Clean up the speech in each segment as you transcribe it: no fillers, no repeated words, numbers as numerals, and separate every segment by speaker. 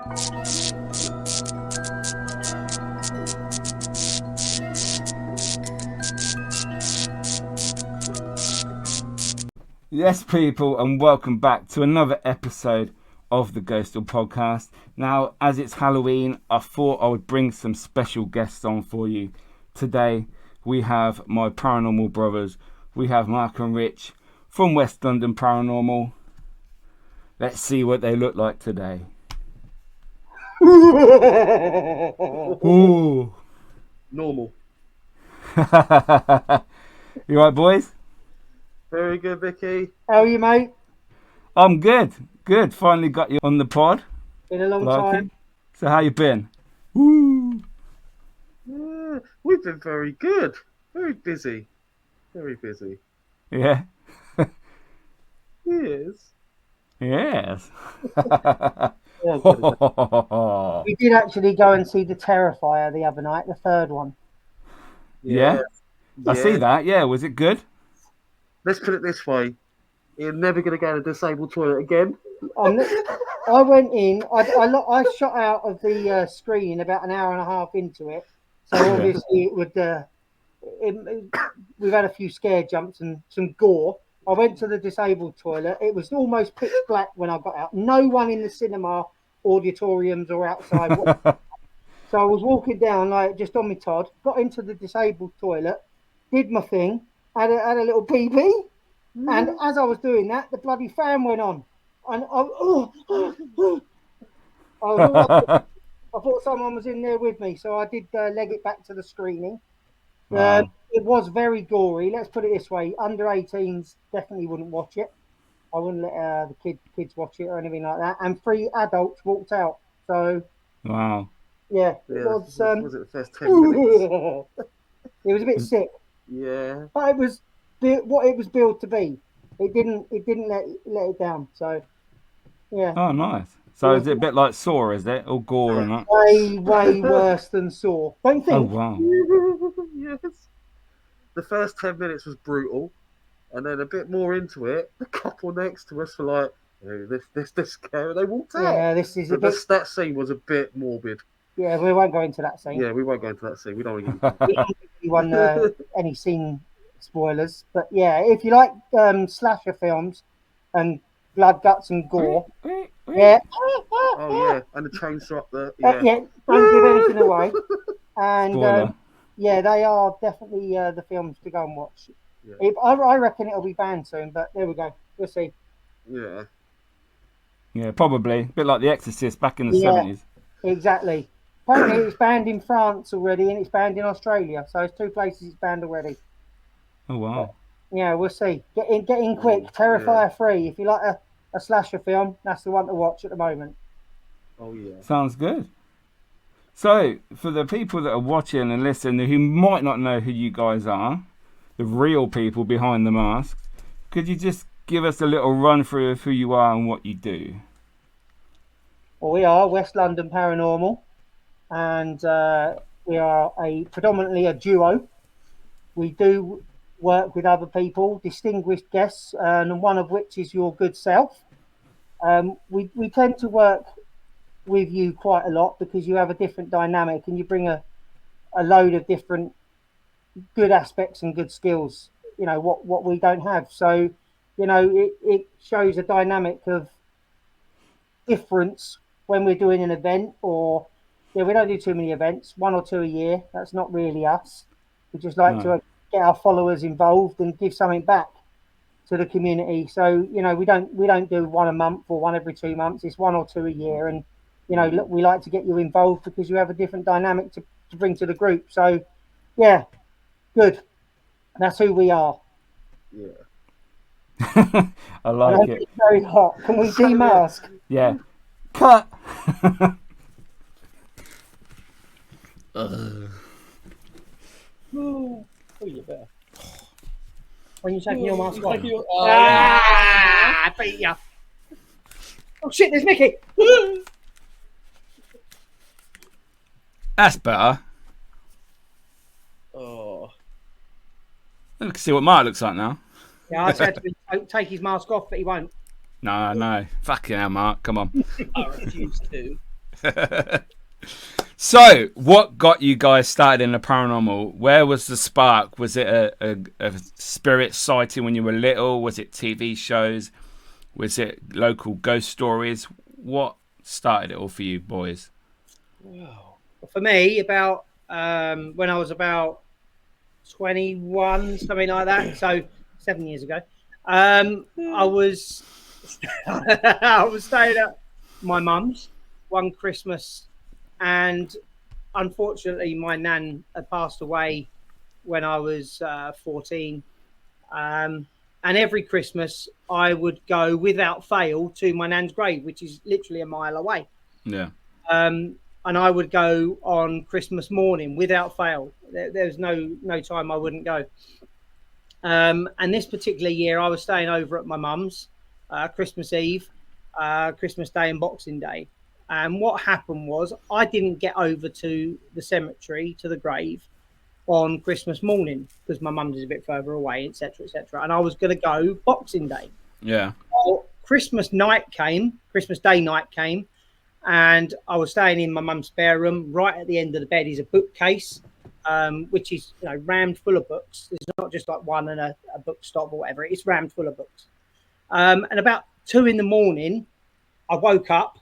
Speaker 1: Yes, people, and welcome back to another episode of the Ghostoul Podcast. Now, as it's Halloween, I thought I would bring some special guests on for you. Today, we have my paranormal brothers. We have Mark and Rich from West London Paranormal. Let's see what they look like today. Ooh.
Speaker 2: Normal.
Speaker 1: You right, boys?
Speaker 2: Very good, Vicky.
Speaker 3: How are you, mate?
Speaker 1: I'm good. Good. Finally got you on the pod.
Speaker 3: Been a long time.
Speaker 1: So how you been? Woo.
Speaker 2: Yeah, we've been very good. Very busy. Very busy.
Speaker 1: Yeah.
Speaker 2: Yes.
Speaker 1: Yes.
Speaker 3: We did actually go and see The Terrifier the other night, the third one.
Speaker 1: Yeah. I see that. Yeah. Was it good?
Speaker 2: Let's put it this way. You're never going to go to a disabled toilet again.
Speaker 3: I went in. I shot out of the screen about an hour and a half into it. So obviously it would. We've had a few scare jumps and some gore. I went to the disabled toilet. It was almost pitch black when I got out. No one in the cinema, auditoriums, or outside. So I was walking down like just on my Todd. Got into the disabled toilet, did my thing, had a little pee-pee, and as I was doing that, the bloody fan went on, and I thought someone was in there with me, so I did leg it back to the screening.
Speaker 1: Wow.
Speaker 3: It was very gory. Let's put it this way: under 18s definitely wouldn't watch it. I wouldn't let the kids watch it or anything like that. And 3 adults walked out. So
Speaker 1: Wow.
Speaker 3: yeah,
Speaker 2: Was it the first 10 minutes?
Speaker 3: It was a bit sick.
Speaker 2: Yeah.
Speaker 3: But it was what it was billed to be. It didn't let it down. So yeah.
Speaker 1: Oh, nice. So is it a bit like Saw, is it? All gore and that?
Speaker 3: Way worse than Saw. Don't think.
Speaker 1: Oh, wow.
Speaker 2: Yes. The first 10 minutes was brutal, and then a bit more into it, the couple next to us were like, oh, this scary. They walked out.
Speaker 3: Yeah, this is
Speaker 2: that scene was a bit morbid.
Speaker 3: Yeah, we won't go into that scene.
Speaker 2: Yeah, we won't go into that scene. We don't want to get
Speaker 3: anyone any scene spoilers. But yeah, if you like slasher films and blood, guts, and gore, yeah.
Speaker 2: Oh yeah, and the chainsaw up there. Yeah,
Speaker 3: don't give anything away. And
Speaker 1: Spoiler.
Speaker 3: they are definitely the films to go and watch.
Speaker 2: Yeah.
Speaker 3: I reckon it'll be banned soon, but there we go. We'll see.
Speaker 2: Yeah.
Speaker 1: Yeah, probably. A bit like The Exorcist back in the 70s.
Speaker 3: Exactly. Apparently it's banned in France already and it's banned in Australia. So it's 2 places it's banned already.
Speaker 1: Oh, wow.
Speaker 3: But, yeah, we'll see. Get in quick. Terrifier 3. If you like a slasher film, that's the one to watch at the moment.
Speaker 2: Oh yeah.
Speaker 1: Sounds good. So, for the people that are watching and listening who might not know who you guys are, the real people behind the masks, could you just give us a little run through of who you are and what you do?
Speaker 3: Well, we are West London Paranormal, and we are predominantly a duo. We do work with other people, distinguished guests, and one of which is your good self. We tend to work with you quite a lot because you have a different dynamic and you bring a load of different good aspects and good skills, what we don't have. So, it shows a dynamic of difference when we're doing an event, or we don't do too many events, 1 or 2 a year. That's not really us. We just like to get our followers involved and give something back to the community. So, we don't do 1 a month or 1 every 2 months. It's 1 or 2 a year. And, look, we like to get you involved because you have a different dynamic to bring to the group. So, yeah, good. That's who we are.
Speaker 2: Yeah.
Speaker 1: I like it.
Speaker 3: It's very hot. Can we demask?
Speaker 1: Yeah. Cut.
Speaker 3: Oh, you better. When you're taking your mask off. I beat you. Oh shit, there's Mickey.
Speaker 1: That's better.
Speaker 2: Oh.
Speaker 1: I can see what Mark looks like now.
Speaker 3: Yeah, I said to him, take his mask off, but he won't.
Speaker 1: No. Fucking hell, Mark. Come on.
Speaker 4: I refuse to.
Speaker 1: So, what got you guys started in the paranormal? Where was the spark? Was it a spirit sighting when you were little? Was it TV shows? Was it local ghost stories? What started it all for you boys?
Speaker 3: Wow. For me, about when I was about 21, something like that. So 7 years ago, I was I was staying at my mum's one Christmas, and unfortunately, my nan had passed away when I was 14. And every Christmas, I would go without fail to my nan's grave, which is literally a mile away.
Speaker 1: Yeah.
Speaker 3: And I would go on Christmas morning without fail. There's no time I wouldn't go. And this particular year, I was staying over at my mum's Christmas Eve, Christmas Day, and Boxing Day. And what happened was I didn't get over to the cemetery, to the grave, on Christmas morning because my mum's is a bit further away, etc., etc. And I was going to go Boxing Day.
Speaker 1: Yeah.
Speaker 3: Well, Christmas Day night came, and I was staying in my mum's spare room. Right at the end of the bed is a bookcase, which is rammed full of books. It's not just like one and a book stop or whatever. It's rammed full of books. And about 2 a.m, I woke up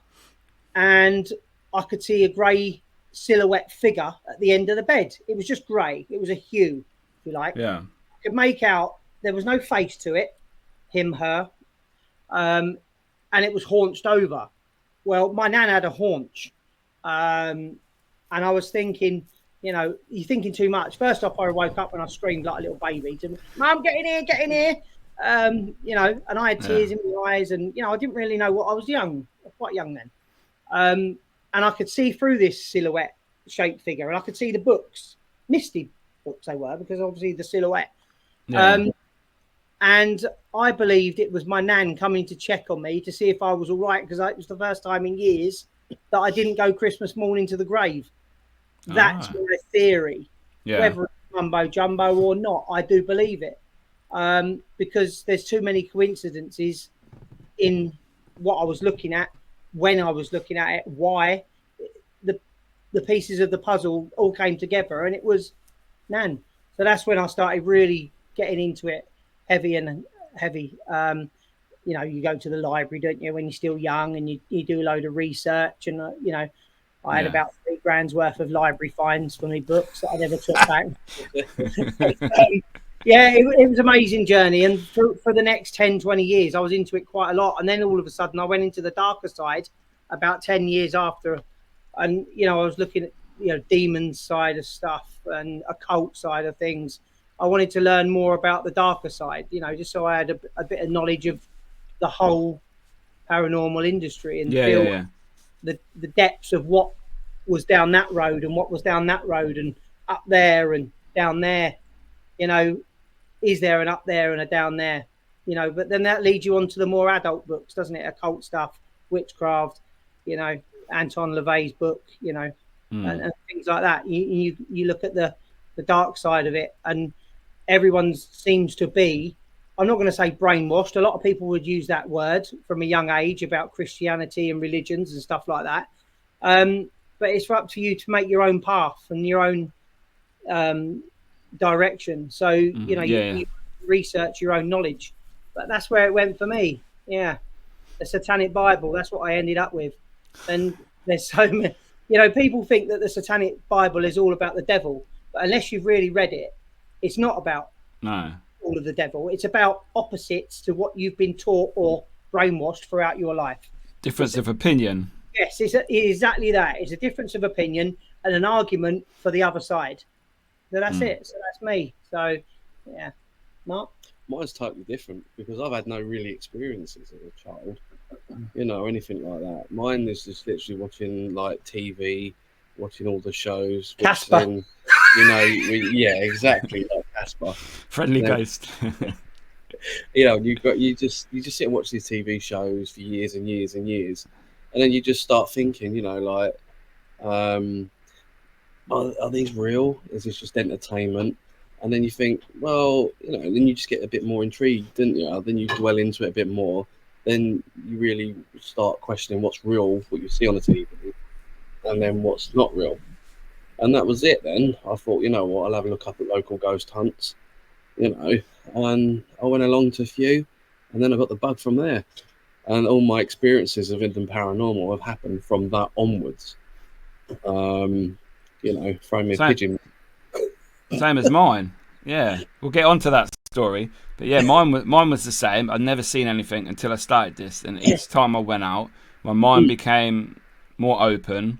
Speaker 3: and I could see a grey silhouette figure at the end of the bed. It was just grey. It was a hue, if you like.
Speaker 1: Yeah.
Speaker 3: I could make out there was no face to it, him, her, and it was haunched over. Well, my nan had a haunch, and I was thinking, you're thinking too much. First off, I woke up and I screamed like a little baby to Mum, get in here. And I had tears in my eyes, and I didn't really know what I was quite young then. And I could see through this silhouette shaped figure, and I could see the books, misty books they were, because obviously the silhouette.
Speaker 1: Yeah.
Speaker 3: And I believed it was my nan coming to check on me to see if I was all right, because it was the first time in years that I didn't go Christmas morning to the grave. That's my theory.
Speaker 1: Yeah.
Speaker 3: Whether it's mumbo jumbo or not, I do believe it. Because there's too many coincidences in what I was looking at, when I was looking at it, why the pieces of the puzzle all came together, and it was Nan. So that's when I started really getting into it heavy. You go to the library, don't you, when you're still young, and you do a load of research, and I had about £3,000 worth of library fines for my books that I never took back. It was an amazing journey, and for the next 10-20 years I was into it quite a lot, and then all of a sudden I went into the darker side about 10 years after, and I was looking at demons side of stuff and occult side of things. I wanted to learn more about the darker side, just so I had a bit of knowledge of the whole paranormal industry and feel the depths of what was down that road and what was down that road and up there and down there. Is there an up there and a down there? But then that leads you on to the more adult books, doesn't it? Occult stuff, witchcraft, Anton LaVey's book, and things like that. You look at the dark side of it, and everyone seems to be, I'm not going to say brainwashed. A lot of people would use that word from a young age about Christianity and religions and stuff like that. But it's up to you to make your own path and your own direction. So, you research your own knowledge. But that's where it went for me. Yeah. The Satanic Bible, that's what I ended up with. And there's so many, people think that the Satanic Bible is all about the devil. But unless you've really read it, it's not about all of the devil. It's about opposites to what you've been taught or brainwashed throughout your life.
Speaker 1: Difference of opinion.
Speaker 3: Yes, it's exactly that. It's a difference of opinion and an argument for the other side. So that's it. So that's me. So, yeah. Mark?
Speaker 2: Mine's totally different because I've had no really experiences as a child, or anything like that. Mine is just literally watching like TV, watching all the shows.
Speaker 3: Casper.
Speaker 2: Exactly, like Casper.
Speaker 1: Friendly ghost.
Speaker 2: you just sit and watch these TV shows for years and years and years, and then you just start thinking, are these real? Is this just entertainment? And then you think, well, then you just get a bit more intrigued, didn't you? Then you dwell into it a bit more. Then you really start questioning what's real, what you see on the TV. and then what's not real. And that was it then. I thought, you know what, I'll have a look up at local ghost hunts, and I went along to a few, and then I got the bug from there. And all my experiences of Indian paranormal have happened from that onwards. Throwing me a pigeon.
Speaker 1: Same as mine. Yeah, we'll get onto that story. But yeah, mine was the same. I'd never seen anything until I started this, and each time I went out, my mind became more open,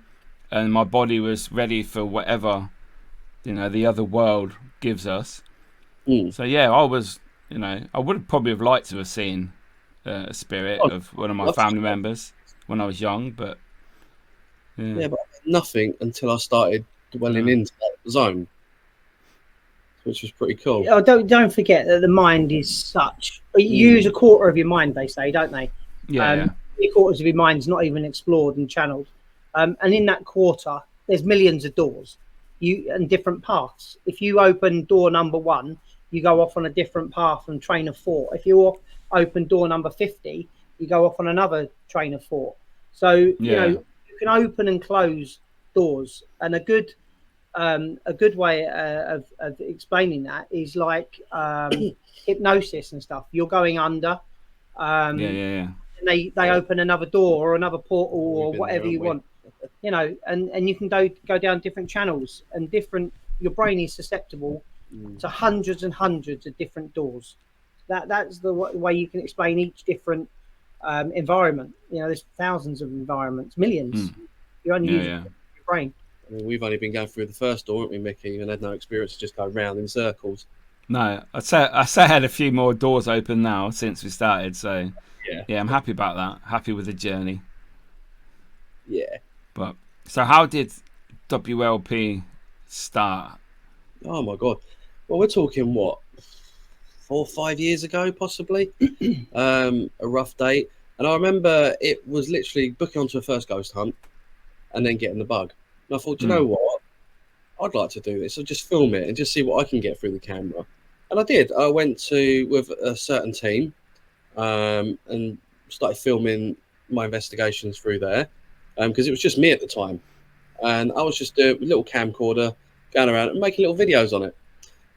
Speaker 1: and my body was ready for whatever the other world gives us. So yeah, I was, I would probably have liked to have seen a spirit of one of my family members when I was young, but
Speaker 2: but nothing until I started dwelling into that zone, which was pretty cool.
Speaker 3: Oh, don't forget that the mind is such. You use a quarter of your mind, they say, don't they?
Speaker 1: Yeah.
Speaker 3: 3/4 of your mind's not even explored and channeled, and in that quarter, there's millions of doors, and different paths. If you open door number 1, you go off on a different path from train of 4. If you open door number 50, you go off on another train of 4. So you can open and close doors, and a good way of explaining that is like hypnosis and stuff. You're going under, and they open another door or another portal or whatever you want, and you can go down different channels, and your brain is susceptible to hundreds and hundreds of different doors. That's the way you can explain each different environment. There's thousands of environments, millions. You only use your brain.
Speaker 2: I mean, we've only been going through the first door, haven't we, Mickey? And had no experience to just go round in circles.
Speaker 1: No, I say I had a few more doors open now since we started. So yeah, I'm happy about that. Happy with the journey.
Speaker 2: Yeah.
Speaker 1: But so how did WLP start?
Speaker 2: Oh my God. Well, we're talking 4 or 5 years ago, possibly. A rough date. And I remember it was literally booking onto a first ghost hunt and then getting the bug. And I thought, you know what? I'd like to do this. I'll just film it and just see what I can get through the camera. And I did. I went with a certain team and started filming my investigations through there because it was just me at the time. And I was just a little camcorder going around and making little videos on it.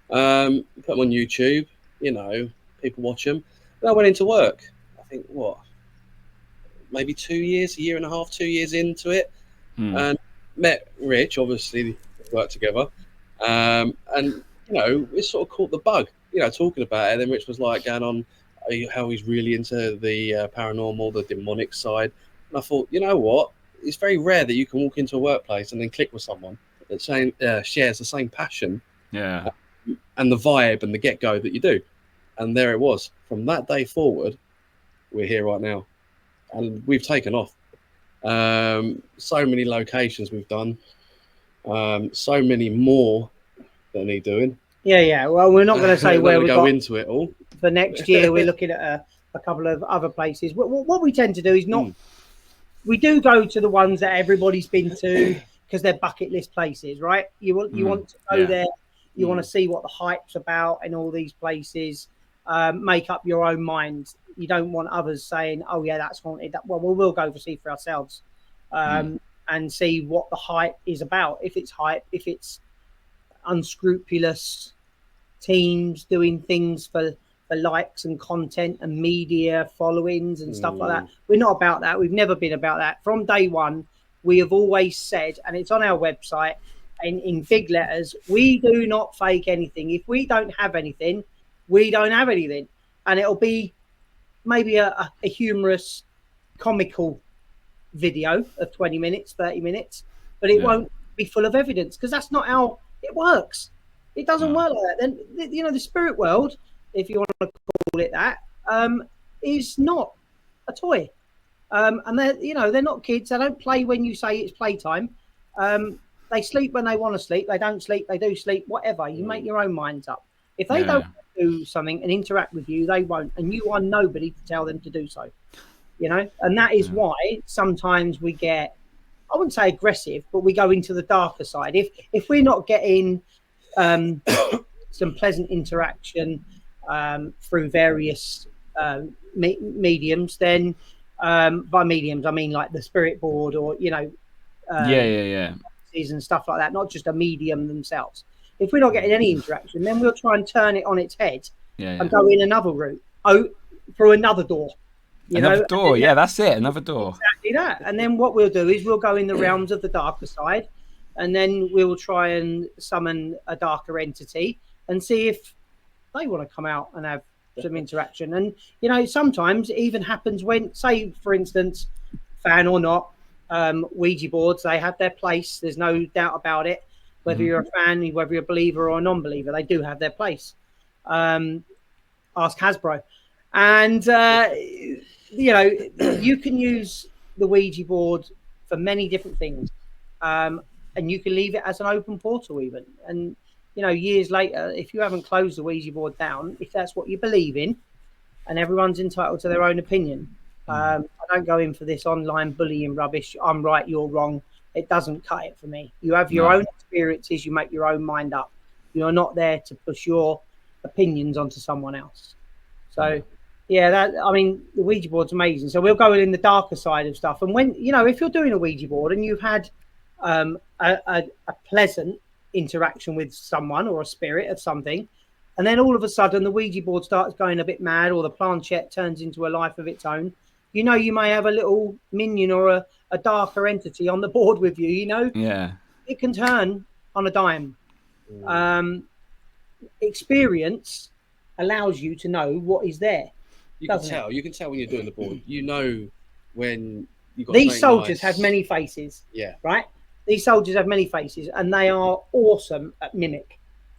Speaker 2: Put them on YouTube, people watch them. Then I went into work. I think, maybe 2 years, a year and a half, 2 years into it. And met Rich, obviously, we worked together. And, we sort of caught the bug, talking about it. And then Rich was like going on how he's really into the paranormal, the demonic side. And I thought, you know what? It's very rare that you can walk into a workplace and then click with someone that shares the same passion.
Speaker 1: Yeah.
Speaker 2: And the vibe and the get-go that you do. And there it was. From that day forward, we're here right now. And we've taken off. So many locations we've done. So many more that need doing.
Speaker 3: Yeah. Well, we're not going to say where we
Speaker 2: go into it all.
Speaker 3: For next year, we're looking at a couple of other places. What we tend to do is not... We do go to the ones that everybody's been to because they're bucket list places, right? You want to go there. You want to see what the hype's about in all these places. Make up your own mind. You don't want others saying, "Oh yeah, that's haunted." Well, we'll go see for ourselves and see what the hype is about. If it's hype, if it's unscrupulous teams doing things for likes and content and media followings and stuff like that. We're not about that. We've never been about that. From day one, we have always said, and it's on our website in big letters, we do not fake anything. If we don't have anything, we don't have anything. And it'll be maybe a humorous, comical video of 20 minutes, 30 minutes, but it won't be full of evidence because that's not how it works. It doesn't work like that. Then, the spirit world, if you want to call it that, is not a toy. And they're not kids. They don't play when you say it's playtime. They sleep when they want to sleep. They don't sleep. They do sleep. Whatever. You make your own minds up. If they don't do something and interact with you, they won't. And you are nobody to tell them to do so. And that is why sometimes we get, I wouldn't say aggressive, but we go into the darker side. If we're not getting some pleasant interaction through various mediums, then by mediums I mean like the spirit board or
Speaker 1: Yeah.
Speaker 3: and stuff like that, not just a medium themselves. If we're not getting any interaction, then we'll try and turn it on its head and go in another route, through another door.
Speaker 1: Another door, that's it, another door.
Speaker 3: Exactly that. And then what we'll do is we'll go in the realms of the darker side, and then we'll try and summon a darker entity and see if they want to come out and have some interaction. And, sometimes it even happens when, say, for instance, fan or not, Ouija boards, they have their place. There's no doubt about it. Whether you're a fan, whether you're a believer or a non-believer, they do have their place. Ask Hasbro. And, you can use the Ouija board for many different things. And you can leave it as an open portal even. And, years later, if you haven't closed the Ouija board down, if that's what you believe in, and everyone's entitled to their own opinion. I don't go in for this online bullying rubbish. I'm right, you're wrong. It doesn't cut it for me. You have your own experiences. You make your own mind up. You're not there to push your opinions onto someone else. So, the Ouija board's amazing. So we'll go in the darker side of stuff. And when, if you're doing a Ouija board and you've had a pleasant interaction with someone or a spirit of something, and then all of a sudden the Ouija board starts going a bit mad, or the planchette turns into a life of its own, you may have a little minion or a darker entity on the board with you, It can turn on a dime. Experience allows you to know what is there.
Speaker 2: You can tell. You can tell when you're doing the board. When you've got
Speaker 3: these soldiers have many faces.
Speaker 2: Yeah.
Speaker 3: Right? These soldiers have many faces, and they are awesome at mimic.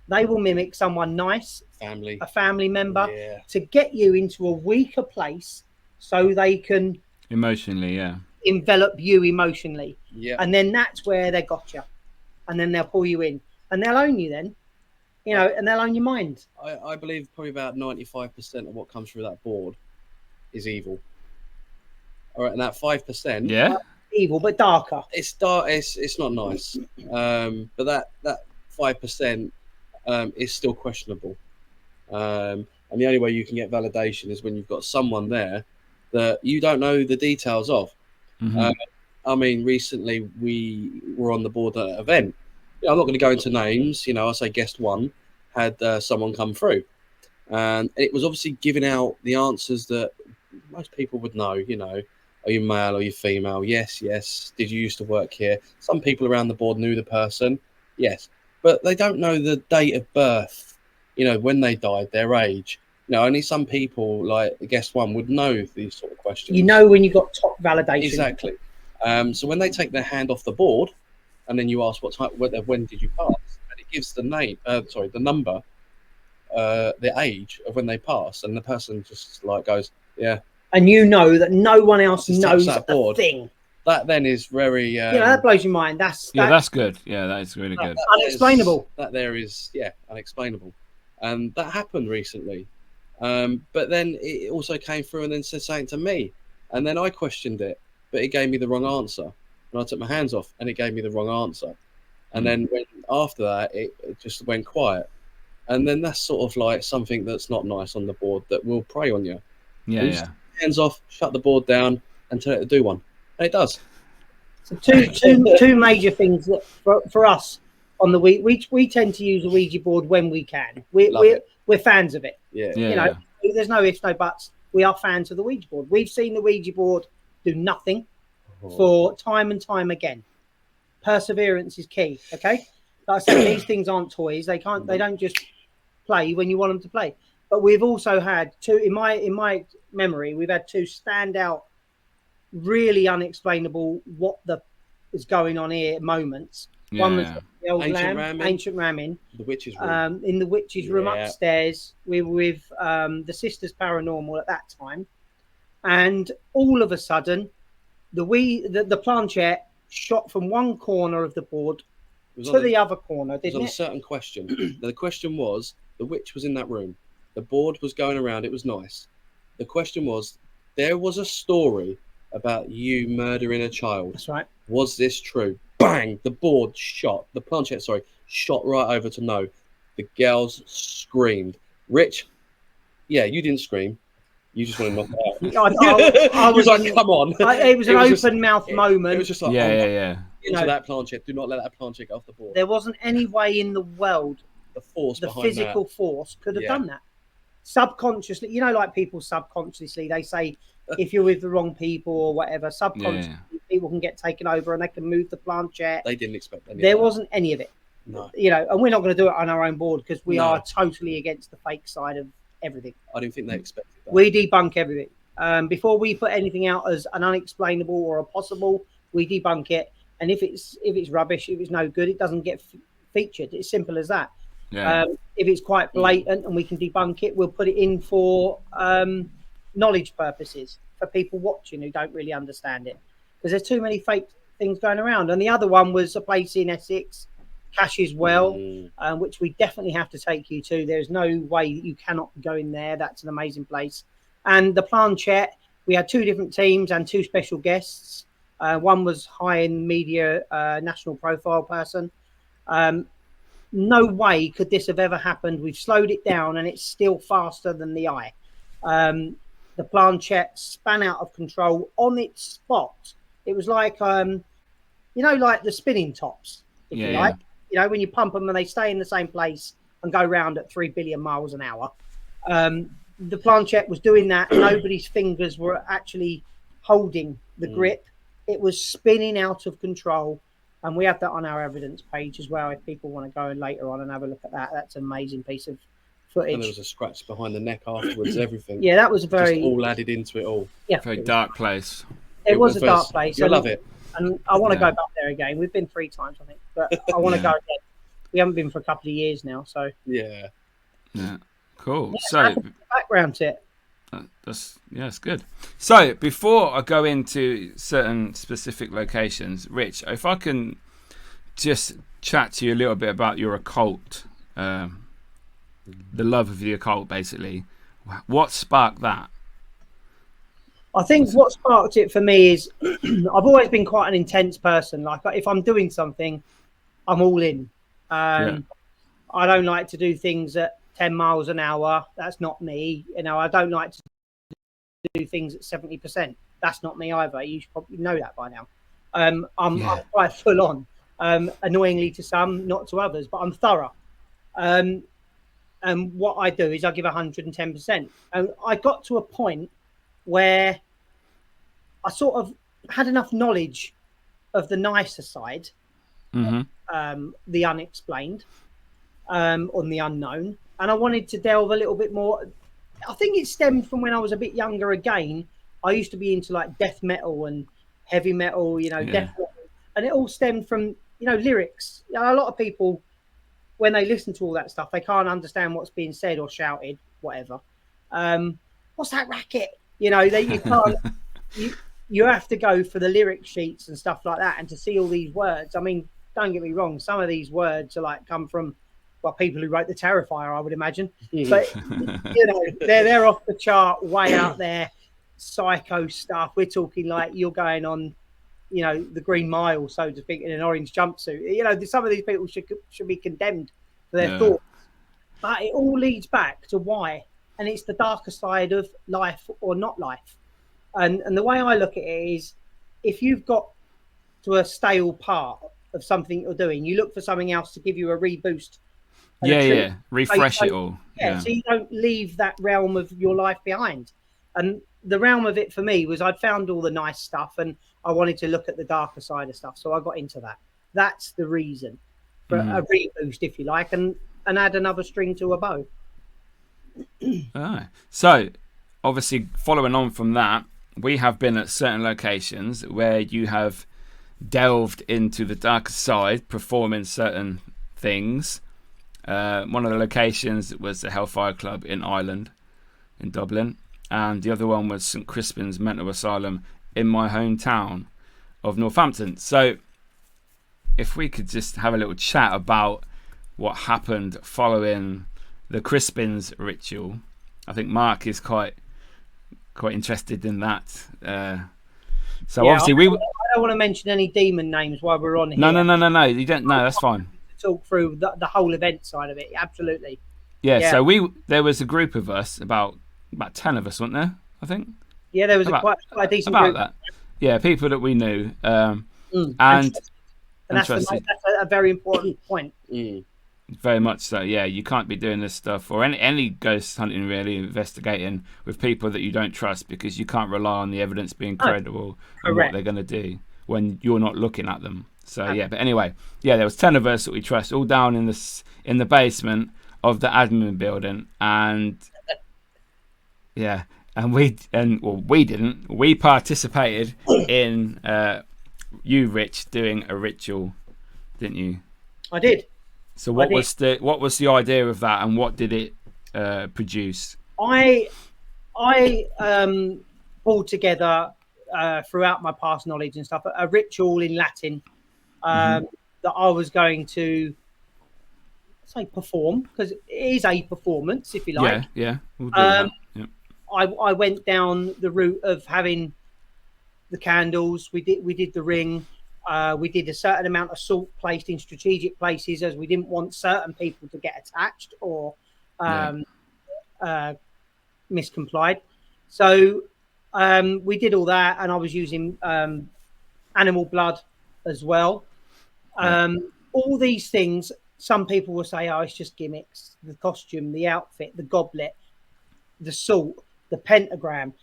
Speaker 3: They will mimic someone nice, a family member, to get you into a weaker place so they can
Speaker 1: emotionally,
Speaker 3: envelop you emotionally.
Speaker 2: Yeah.
Speaker 3: And then that's where they got you. And then they'll pull you in. And they'll own you then. And they'll own your mind.
Speaker 2: I believe probably about 95% of what comes through that board is evil. All right, and that 5%,
Speaker 3: evil but darker.
Speaker 2: It's dark. It's not nice. But that 5% is still questionable. And the only way you can get validation is when you've got someone there that you don't know the details of. Recently we were on the board at an event. I'm not going to go into names. I say guest one had someone come through, and it was obviously giving out the answers that most people would know. Are you male or are you female? Yes. Did you used to work here? Some people around the board knew the person, yes, but they don't know the date of birth. When they died, their age. Only some people, like guest one, would know these sort of questions.
Speaker 3: When you got top validation.
Speaker 2: Exactly. So when they take their hand off the board, and then you ask when did you pass, and it gives the number, the age of when they pass, and the person just goes, yeah. And
Speaker 3: that no one else knows that board. Thing.
Speaker 2: That then is very.
Speaker 3: That blows your mind. That's
Speaker 1: good. Yeah, that is really good.
Speaker 3: Unexplainable.
Speaker 2: That there is unexplainable, and that happened recently. But then it also came through and then said something to me, and then I questioned it, but it gave me the wrong answer. And I took my hands off, and it gave me the wrong answer. And then after that, it just went quiet. And then that's sort of like something that's not nice on the board that will prey on you.
Speaker 1: Yeah.
Speaker 2: Hands off, shut the board down, and tell it to do one. And it does.
Speaker 3: So two major things that for us on the we tend to use a Ouija board when we can. We're fans of it.
Speaker 2: Yeah.
Speaker 3: There's no ifs, no buts. We are fans of the Ouija board. We've seen the Ouija board do nothing for time and time again. Perseverance is key. Okay, like I said, these things aren't toys. They don't just play when you want them to play. But we've also had two in my memory. We've had two standout, really unexplainable what is going on here moments.
Speaker 1: Yeah.
Speaker 3: One was the old
Speaker 2: Ancient
Speaker 3: Ramin.
Speaker 2: The witch's room.
Speaker 3: In the witch's room upstairs. We were with the Sisters Paranormal at that time, and all of a sudden, the planchette shot from one corner of the board to the other corner. Didn't it?
Speaker 2: Was on a certain question. The question was, the witch was in that room. The board was going around. It was nice. The question was, there was a story about you murdering a child.
Speaker 3: That's right.
Speaker 2: Was this true? Bang! The board the planchette, shot right over to no. The girls screamed. Rich, you didn't scream. You just want to knock it out.
Speaker 3: I was
Speaker 2: like, come on.
Speaker 3: It was an open mouth moment.
Speaker 2: It was just like,
Speaker 1: yeah.
Speaker 2: into that planchette. Do not let that planchette go off the board.
Speaker 3: There wasn't any way in the world
Speaker 2: The force
Speaker 3: the
Speaker 2: behind
Speaker 3: physical
Speaker 2: that.
Speaker 3: force could have done that. Subconsciously, like people subconsciously, they say if you're with the wrong people or whatever, subconsciously people can get taken over and they can move the planchette.
Speaker 2: They didn't expect any.
Speaker 3: There wasn't any of it.
Speaker 2: No.
Speaker 3: And we're not going to do it on our own board because we are totally against the fake side of everything.
Speaker 2: I didn't think they expected that.
Speaker 3: We debunk everything. Before we put anything out as an unexplainable or a possible, we debunk it. And if it's rubbish, if it's no good, it doesn't get featured. It's simple as that.
Speaker 1: Yeah.
Speaker 3: If it's quite blatant and we can debunk it, we'll put it in for knowledge purposes for people watching who don't really understand it, because there's too many fake things going around. And the other one was a place in Essex, Cash's Well, which we definitely have to take you to. There's no way you cannot go in there. That's an amazing place. And the planchette, we had 2 different teams and 2 special guests. One was high-end media, national profile person. No way could this have ever happened. We've slowed it down and it's still faster than the eye. The planchette span out of control on its spot. It was like, like the spinning tops, if you like. When you pump them and they stay in the same place and go round at 3 billion miles an hour. The planchette was doing that. Nobody's fingers were actually holding the grip. It was spinning out of control. And we have that on our evidence page as well. If people want to go in later on and have a look at that, that's an amazing piece of footage.
Speaker 2: And there was a scratch behind the neck afterwards, everything.
Speaker 3: Yeah, that was a very...
Speaker 2: Just all added into it all.
Speaker 3: Yeah.
Speaker 1: Very dark place.
Speaker 3: It was a dark place.
Speaker 2: You'll love it.
Speaker 3: And I want to go back there again. We've been 3 times, I think. But I want to go again. We haven't been for a couple of years now, so...
Speaker 2: Yeah.
Speaker 1: Yeah. Cool.
Speaker 3: Yeah,
Speaker 1: so...
Speaker 3: background to it.
Speaker 1: That's good. So before I go into certain specific locations, Rich, if I can just chat to you a little bit about your occult, the love of the occult, basically. What sparked that?
Speaker 3: I think what sparked it for me is I've always been quite an intense person. Like if I'm doing something, I'm all in. I don't like to do things at 10 miles an hour. That's not me. I don't like to do things at 70%. That's not me either. You should probably know that by now. I'm quite full on. Annoyingly to some, not to others, but I'm thorough. And what I do is I give 110%. And I got to a point where I sort of had enough knowledge of the nicer side, the unexplained, on the unknown. And I wanted to delve a little bit more. I think it stemmed from when I was a bit younger again. I used to be into like death metal and heavy metal, death metal. And it all stemmed from, lyrics. A lot of people, when they listen to all that stuff, they can't understand what's being said or shouted, whatever. What's that racket? You can't, you have to go for the lyric sheets and stuff like that. And to see all these words, I mean, don't get me wrong. Some of these words are come from, people who wrote the Terrifier, I would imagine. But, they're off the chart, way out there, psycho stuff. We're talking like you're going on, the Green Mile, so to speak, in an orange jumpsuit. Some of these people should be condemned for their thoughts. But it all leads back to why. And it's the darker side of life or not life. And the way I look at it is, if you've got to a stale part of something you're doing, you look for something else to give you a reboost.
Speaker 1: Refresh it all.
Speaker 3: So you don't leave that realm of your life behind. And the realm of it for me was I'd found all the nice stuff and I wanted to look at the darker side of stuff. So I got into that. That's the reason for a reboost, if you like, and add another string to a bow.
Speaker 1: So obviously following on from that, we have been at certain locations where you have delved into the darker side, performing certain things. One of the locations was the Hellfire Club in Ireland, in Dublin, and the other one was St Crispin's Mental Asylum in my hometown of Northampton. So if we could just have a little chat about what happened following the Crispin's ritual. I think Mark is quite interested in that. Obviously I
Speaker 3: don't want to mention any demon names while we're on here.
Speaker 1: No, you don't. No, that's fine.
Speaker 3: Talk through the whole event side of it. Absolutely.
Speaker 1: Yeah. So there was a group of us, about 10 of us, weren't there? I think.
Speaker 3: Yeah, there was quite a decent group.
Speaker 1: That. Yeah, people that we knew. And
Speaker 3: And that's a very important point.
Speaker 1: Very much so. Yeah, you can't be doing this stuff or any ghost hunting, really, investigating with people that you don't trust, because you can't rely on the evidence being credible and what they're going to do when you're not looking at them. So yeah, but anyway, yeah, there was 10 of us that we trust, all down in the basement of the admin building, and yeah, and we didn't. We participated in you, Rich, doing a ritual, didn't you?
Speaker 3: I did.
Speaker 1: So what was the idea of that, and what did it produce?
Speaker 3: I pulled together throughout my past knowledge and stuff a ritual in Latin that I was going to say perform, because it is a performance, if you like.
Speaker 1: Yeah, we'll do that. Yeah.
Speaker 3: I went down the route of having the candles. We did the ring. We did a certain amount of salt placed in strategic places, as we didn't want certain people to get attached or miscomplied. So we did all that, and I was using animal blood as well. All these things, some people will say, oh, it's just gimmicks. The costume, the outfit, the goblet, the salt, the pentagram.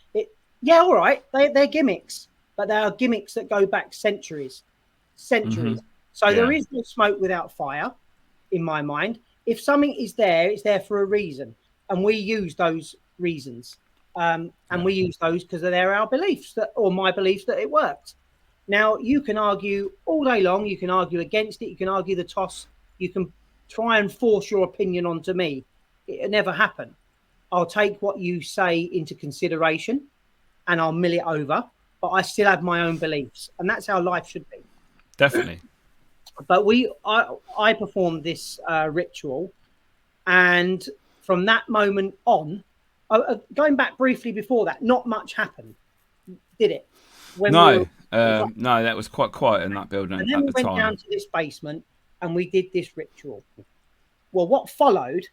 Speaker 3: All right, they're gimmicks, but they are gimmicks that go back centuries. So there is no smoke without fire, in my mind. If something is there, it's there for a reason, and we use those reasons, and we use those because they're our beliefs, or my beliefs, that it worked. Now, you can argue all day long, you can argue against it, you can argue the toss, you can try and force your opinion onto me. It'll never happen. I'll take what you say into consideration and I'll mill it over, but I still have my own beliefs, and that's how life should be.
Speaker 1: Definitely.
Speaker 3: But I performed this ritual, and from that moment on, going back briefly before that, not much happened, did it?
Speaker 1: No, that was quite quiet in that building
Speaker 3: and then
Speaker 1: at
Speaker 3: we
Speaker 1: the time.
Speaker 3: went down to this basement and we did this ritual. Well, what followed,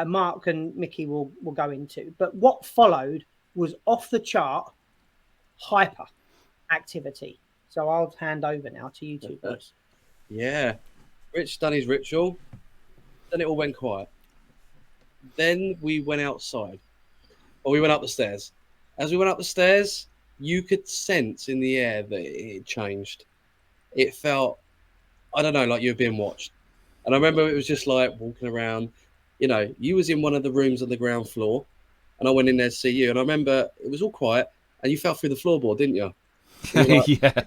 Speaker 3: Mark and Mickey will go into, but what followed was off the chart hyper activity. So I'll hand over now to you two boys.
Speaker 2: Yeah. Rich done his ritual. Then it all went quiet. Then we went outside. Or we went up the stairs. As we went up the stairs, you could sense in the air that it changed. It felt, I don't know, like you were being watched. And I remember it was just like walking around. You know, you was in one of the rooms on the ground floor, and I went in there to see you. And I remember it was all quiet, and you fell through the floorboard, didn't you? Like,
Speaker 1: yeah.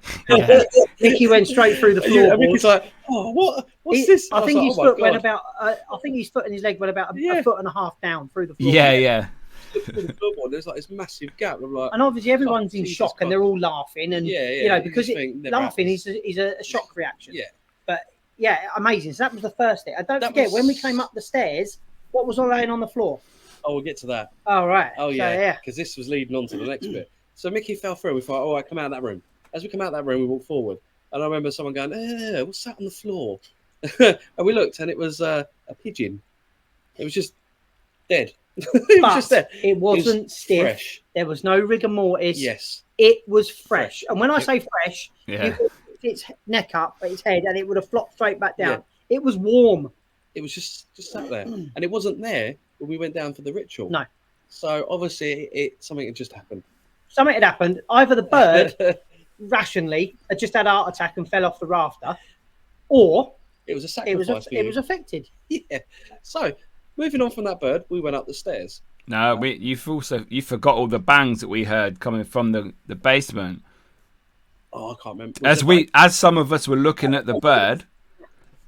Speaker 3: Mickey went straight through the floorboard.
Speaker 2: Mickey's like, oh, what's this?
Speaker 3: I think his foot went about. I think his foot and his leg went about a foot and a half down through the floorboard.
Speaker 1: Yeah.
Speaker 2: Through the floorboard, there's like this massive gap. I'm like,
Speaker 3: and obviously everyone's in shock, and they're all laughing, and you know, because laughing is a shock reaction.
Speaker 2: Yeah.
Speaker 3: But yeah, amazing. So that was the first thing. And don't forget, when we came up the stairs, what was all laying on the floor?
Speaker 2: Oh, we'll get to that.
Speaker 3: Oh, right.
Speaker 2: Oh, yeah. Because this was leading on to the next bit. So Mickey fell through. We thought, all right, come out of that room. As we come out of that room, we walked forward. And I remember someone going, what's that on the floor? And we looked, and it was a pigeon. It was just dead. It was just dead.
Speaker 3: It wasn't stiff.
Speaker 2: Fresh.
Speaker 3: There was no rigor mortis.
Speaker 2: Yes.
Speaker 3: It was fresh. And when I say fresh,
Speaker 1: you
Speaker 3: could put its neck up, its head, and it would have flopped straight back down. Yeah. It was warm.
Speaker 2: It was just sat there. And it wasn't there when we went down for the ritual.
Speaker 3: No.
Speaker 2: So obviously something had just happened.
Speaker 3: Something had happened. Either the bird rationally had just had a heart attack and fell off the rafter, or
Speaker 2: it was a sacrifice.
Speaker 3: It was affected.
Speaker 2: Yeah. So moving on from that bird, we went up the stairs.
Speaker 1: No, you forgot all the bangs that we heard coming from the basement.
Speaker 2: Oh, I can't remember.
Speaker 1: As some of us were looking at the bird.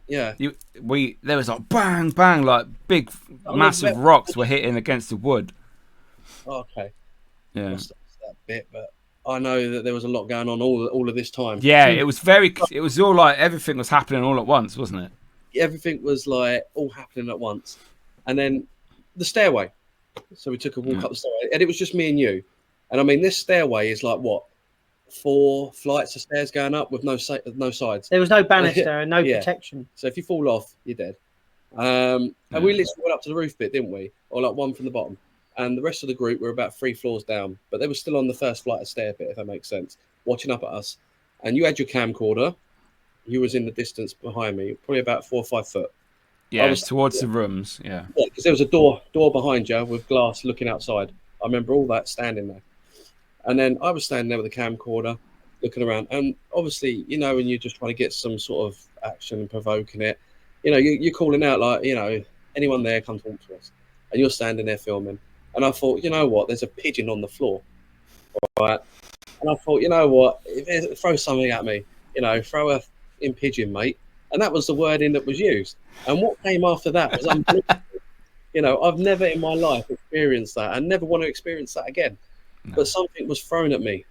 Speaker 2: Yeah.
Speaker 1: There was like bang, bang, like big, massive rocks were hitting against the wood.
Speaker 2: Oh, okay.
Speaker 1: Yeah.
Speaker 2: That bit, but I know that there was a lot going on all of this time.
Speaker 1: Yeah, it was all like everything was happening all at once, wasn't it?
Speaker 2: Everything was like all happening at once. And then the stairway. So we took a walk up the stairway, and it was just me and you. And I mean, this stairway is like what? 4 flights of stairs going up with no sides.
Speaker 3: There was no banister and no protection.
Speaker 2: So if you fall off, you're dead. And we literally went up to the roof bit, didn't we? Or like one from the bottom. And the rest of the group were about 3 floors down, but they were still on the first flight of stair bit, if that makes sense, watching up at us. And you had your camcorder, you was in the distance behind me, probably about 4 or 5 foot.
Speaker 1: Yeah, it's towards the rooms. Yeah.
Speaker 2: Yeah, because there was a door behind you with glass looking outside. I remember all that standing there. And then I was standing there with a camcorder looking around. And obviously, you know, when you're just trying to get some sort of action and provoking it, you know, you're calling out like, you know, anyone there, come talk to us. And you're standing there filming. And I thought, you know what, there's a pigeon on the floor. Right. And I thought, you know what, throw something at me. You know, throw a in pigeon, mate. And that was the wording that was used. And what came after that was unbelievable. You know, I've never in my life experienced that. I never want to experience that again. No. But something was thrown at me.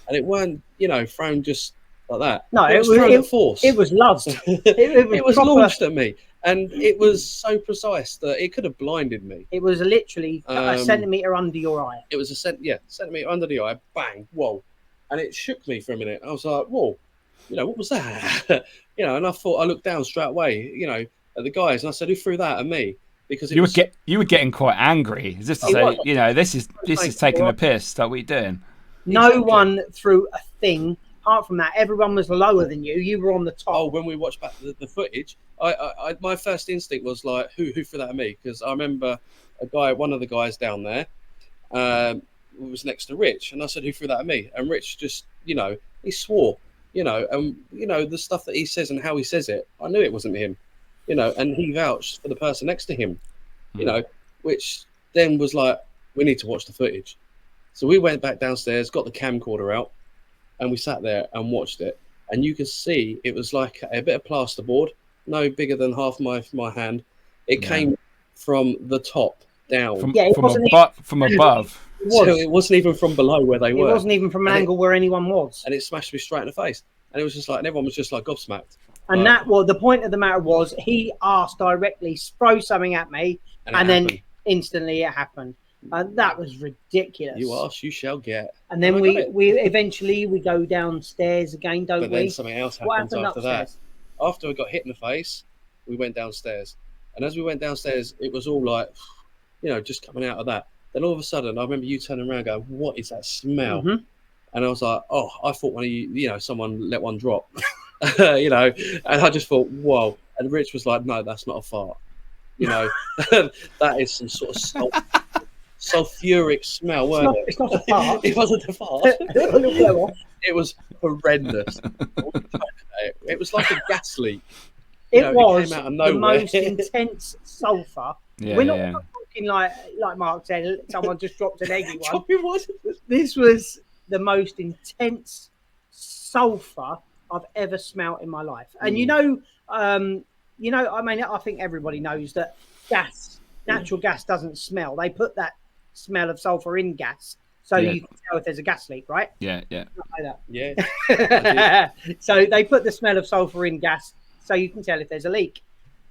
Speaker 2: And it weren't, you know, thrown just like that.
Speaker 3: No,
Speaker 2: it was thrown at force.
Speaker 3: It was loved.
Speaker 2: It was launched at me. And it was so precise that it could have blinded me.
Speaker 3: It was literally a centimetre under your eye.
Speaker 2: It was a centimetre under the eye. Bang, whoa. And it shook me for a minute. I was like, whoa, you know, what was that? You know, and I thought, I looked down straight away, you know, at the guys, and I said, who threw that at me? Because
Speaker 1: you were getting quite angry. Is this to say, you know, this is taking the piss? Like, what are you doing?
Speaker 3: No one threw a thing. Apart from that, everyone was lower than you. You were on the top.
Speaker 2: Oh, when we watched back the footage, I my first instinct was like, who threw that at me? Because I remember one of the guys down there, was next to Rich, and I said, who threw that at me? And Rich just, you know, he swore, you know, and you know the stuff that he says and how he says it. I knew it wasn't him, you know, and he vouched for the person next to him, you know, which then was like, we need to watch the footage. So we went back downstairs, got the camcorder out, and we sat there and watched it. And you can see it was like a bit of plasterboard, no bigger than half my hand. It came from the top down.
Speaker 1: From above.
Speaker 2: So it wasn't even from below where they were.
Speaker 3: It wasn't even from an angle where anyone was.
Speaker 2: And it smashed me straight in the face. And it was just like, and everyone was just like gobsmacked.
Speaker 3: And the point of the matter was, he asked directly, throw something at me, and then instantly it happened. That was ridiculous.
Speaker 2: You ask, you shall get.
Speaker 3: And then we eventually go downstairs again, don't we?
Speaker 2: But then something else happens after that. After I got hit in the face, we went downstairs. And as we went downstairs, it was all like, you know, just coming out of that. Then all of a sudden, I remember you turning around going, what is that smell? Mm-hmm. And I was like, oh, I thought one of you know, someone let one drop. You know, and I just thought, whoa. And Rich was like, no, that's not a fart. You know, that is some sort of sulfuric smell, weren't it?
Speaker 3: It's not a fart.
Speaker 2: It wasn't a fart. It was horrendous. It was like a gas leak.
Speaker 3: It was the most intense sulphur.
Speaker 1: Yeah,
Speaker 3: We're not talking like Mark said, someone just dropped an eggy one. This was the most intense sulphur I've ever smelt in my life. And I mean, I think everybody knows that natural gas doesn't smell. They put that smell of sulphur in gas, so you can tell if there's a gas leak, right?
Speaker 1: Yeah.
Speaker 2: Yeah.
Speaker 3: So they put the smell of sulphur in gas, so you can tell if there's a leak.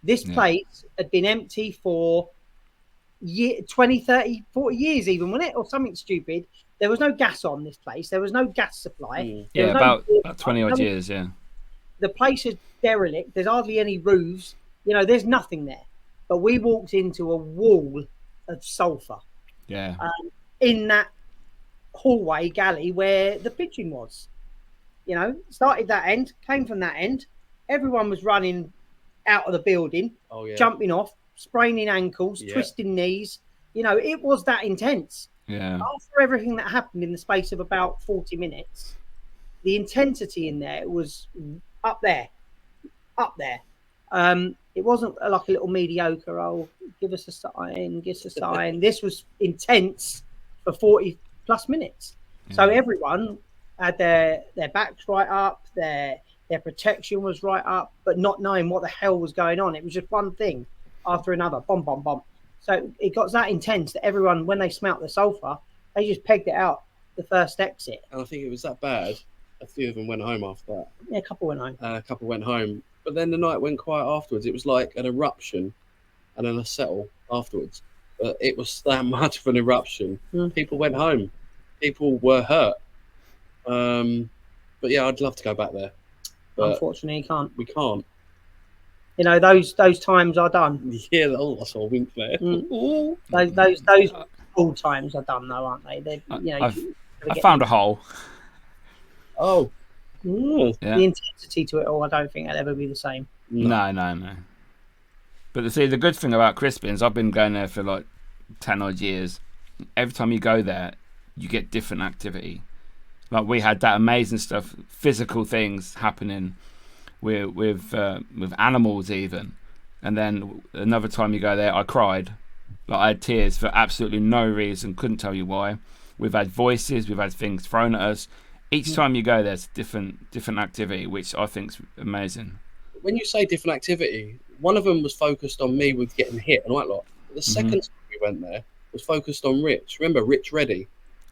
Speaker 3: This place had been empty for 20, 30, 40 years even, wasn't it? Or something stupid. There was no gas on this place. There was no gas supply.
Speaker 1: About 20 odd years, yeah.
Speaker 3: The place is derelict. There's hardly any roofs. You know, there's nothing there. But we walked into a wall of sulphur.
Speaker 1: Yeah.
Speaker 3: In that hallway galley where the pigeon was. You know, started that end, came from that end. Everyone was running out of the building, jumping off, spraining ankles, twisting knees. You know, it was that intense.
Speaker 1: Yeah.
Speaker 3: After everything that happened in the space of about 40 minutes, the intensity in there was up there. It wasn't like a little mediocre, give us a sign. This was intense for 40 plus minutes. Yeah. So everyone had their backs right up, their protection was right up, but not knowing what the hell was going on. It was just one thing after another, bomb, bomb, bomb. So it got that intense that everyone, when they smelt the sulphur, they just pegged it out the first exit.
Speaker 2: And I think it was that bad, a few of them went home after that.
Speaker 3: Yeah, a couple went home.
Speaker 2: But then the night went quiet afterwards. It was like an eruption and then a settle afterwards. But it was that much of an eruption. People went home. People were hurt. But yeah, I'd love to go back there. But
Speaker 3: unfortunately, you can't.
Speaker 2: We can't.
Speaker 3: You know, those times are done.
Speaker 2: Yeah, I saw a wink there.
Speaker 3: Those all times are done, though, aren't they? I
Speaker 1: found a hole.
Speaker 2: Oh, Mm.
Speaker 1: Yeah.
Speaker 3: The intensity to it all, I don't think it'll ever be the same.
Speaker 1: No. But see, the good thing about Crispin's, I've been going there for like 10 odd years. Every time you go there, you get different activity. Like we had that amazing stuff, physical things happening with animals even. And then another time you go there, I cried. Like I had tears for absolutely no reason, couldn't tell you why. We've had voices, we've had things thrown at us. Each time you go, there's different activity, which I think's amazing.
Speaker 2: When you say different activity, one of them was focused on me with getting hit and all that lot. The second time we went there was focused on Rich. Remember Rich Reddy?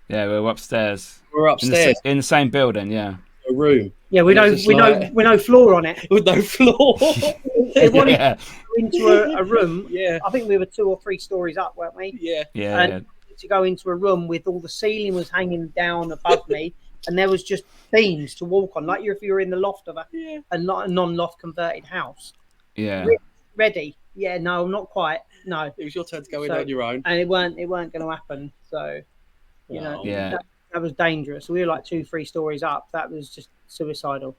Speaker 1: Yeah, we were upstairs.
Speaker 2: We were upstairs
Speaker 1: in the same building. Yeah.
Speaker 2: in a room.
Speaker 3: Yeah, we know floor on it.
Speaker 2: With no floor.
Speaker 3: They wanted to go into a room.
Speaker 2: Yeah.
Speaker 3: I think we were 2 or 3 stories up, weren't we?
Speaker 2: Yeah.
Speaker 3: And to go into a room with all the ceiling was hanging down above me, and there was just beams to walk on, like if you were in the loft of a non-loft converted house.
Speaker 1: Yeah.
Speaker 3: Ready? Yeah, no, not quite. No,
Speaker 2: It was your turn to go in on your own.
Speaker 3: and it weren't going to happen. So, you know,
Speaker 1: Yeah.
Speaker 3: that was dangerous. We were like 2-3 stories up. That was just suicidal.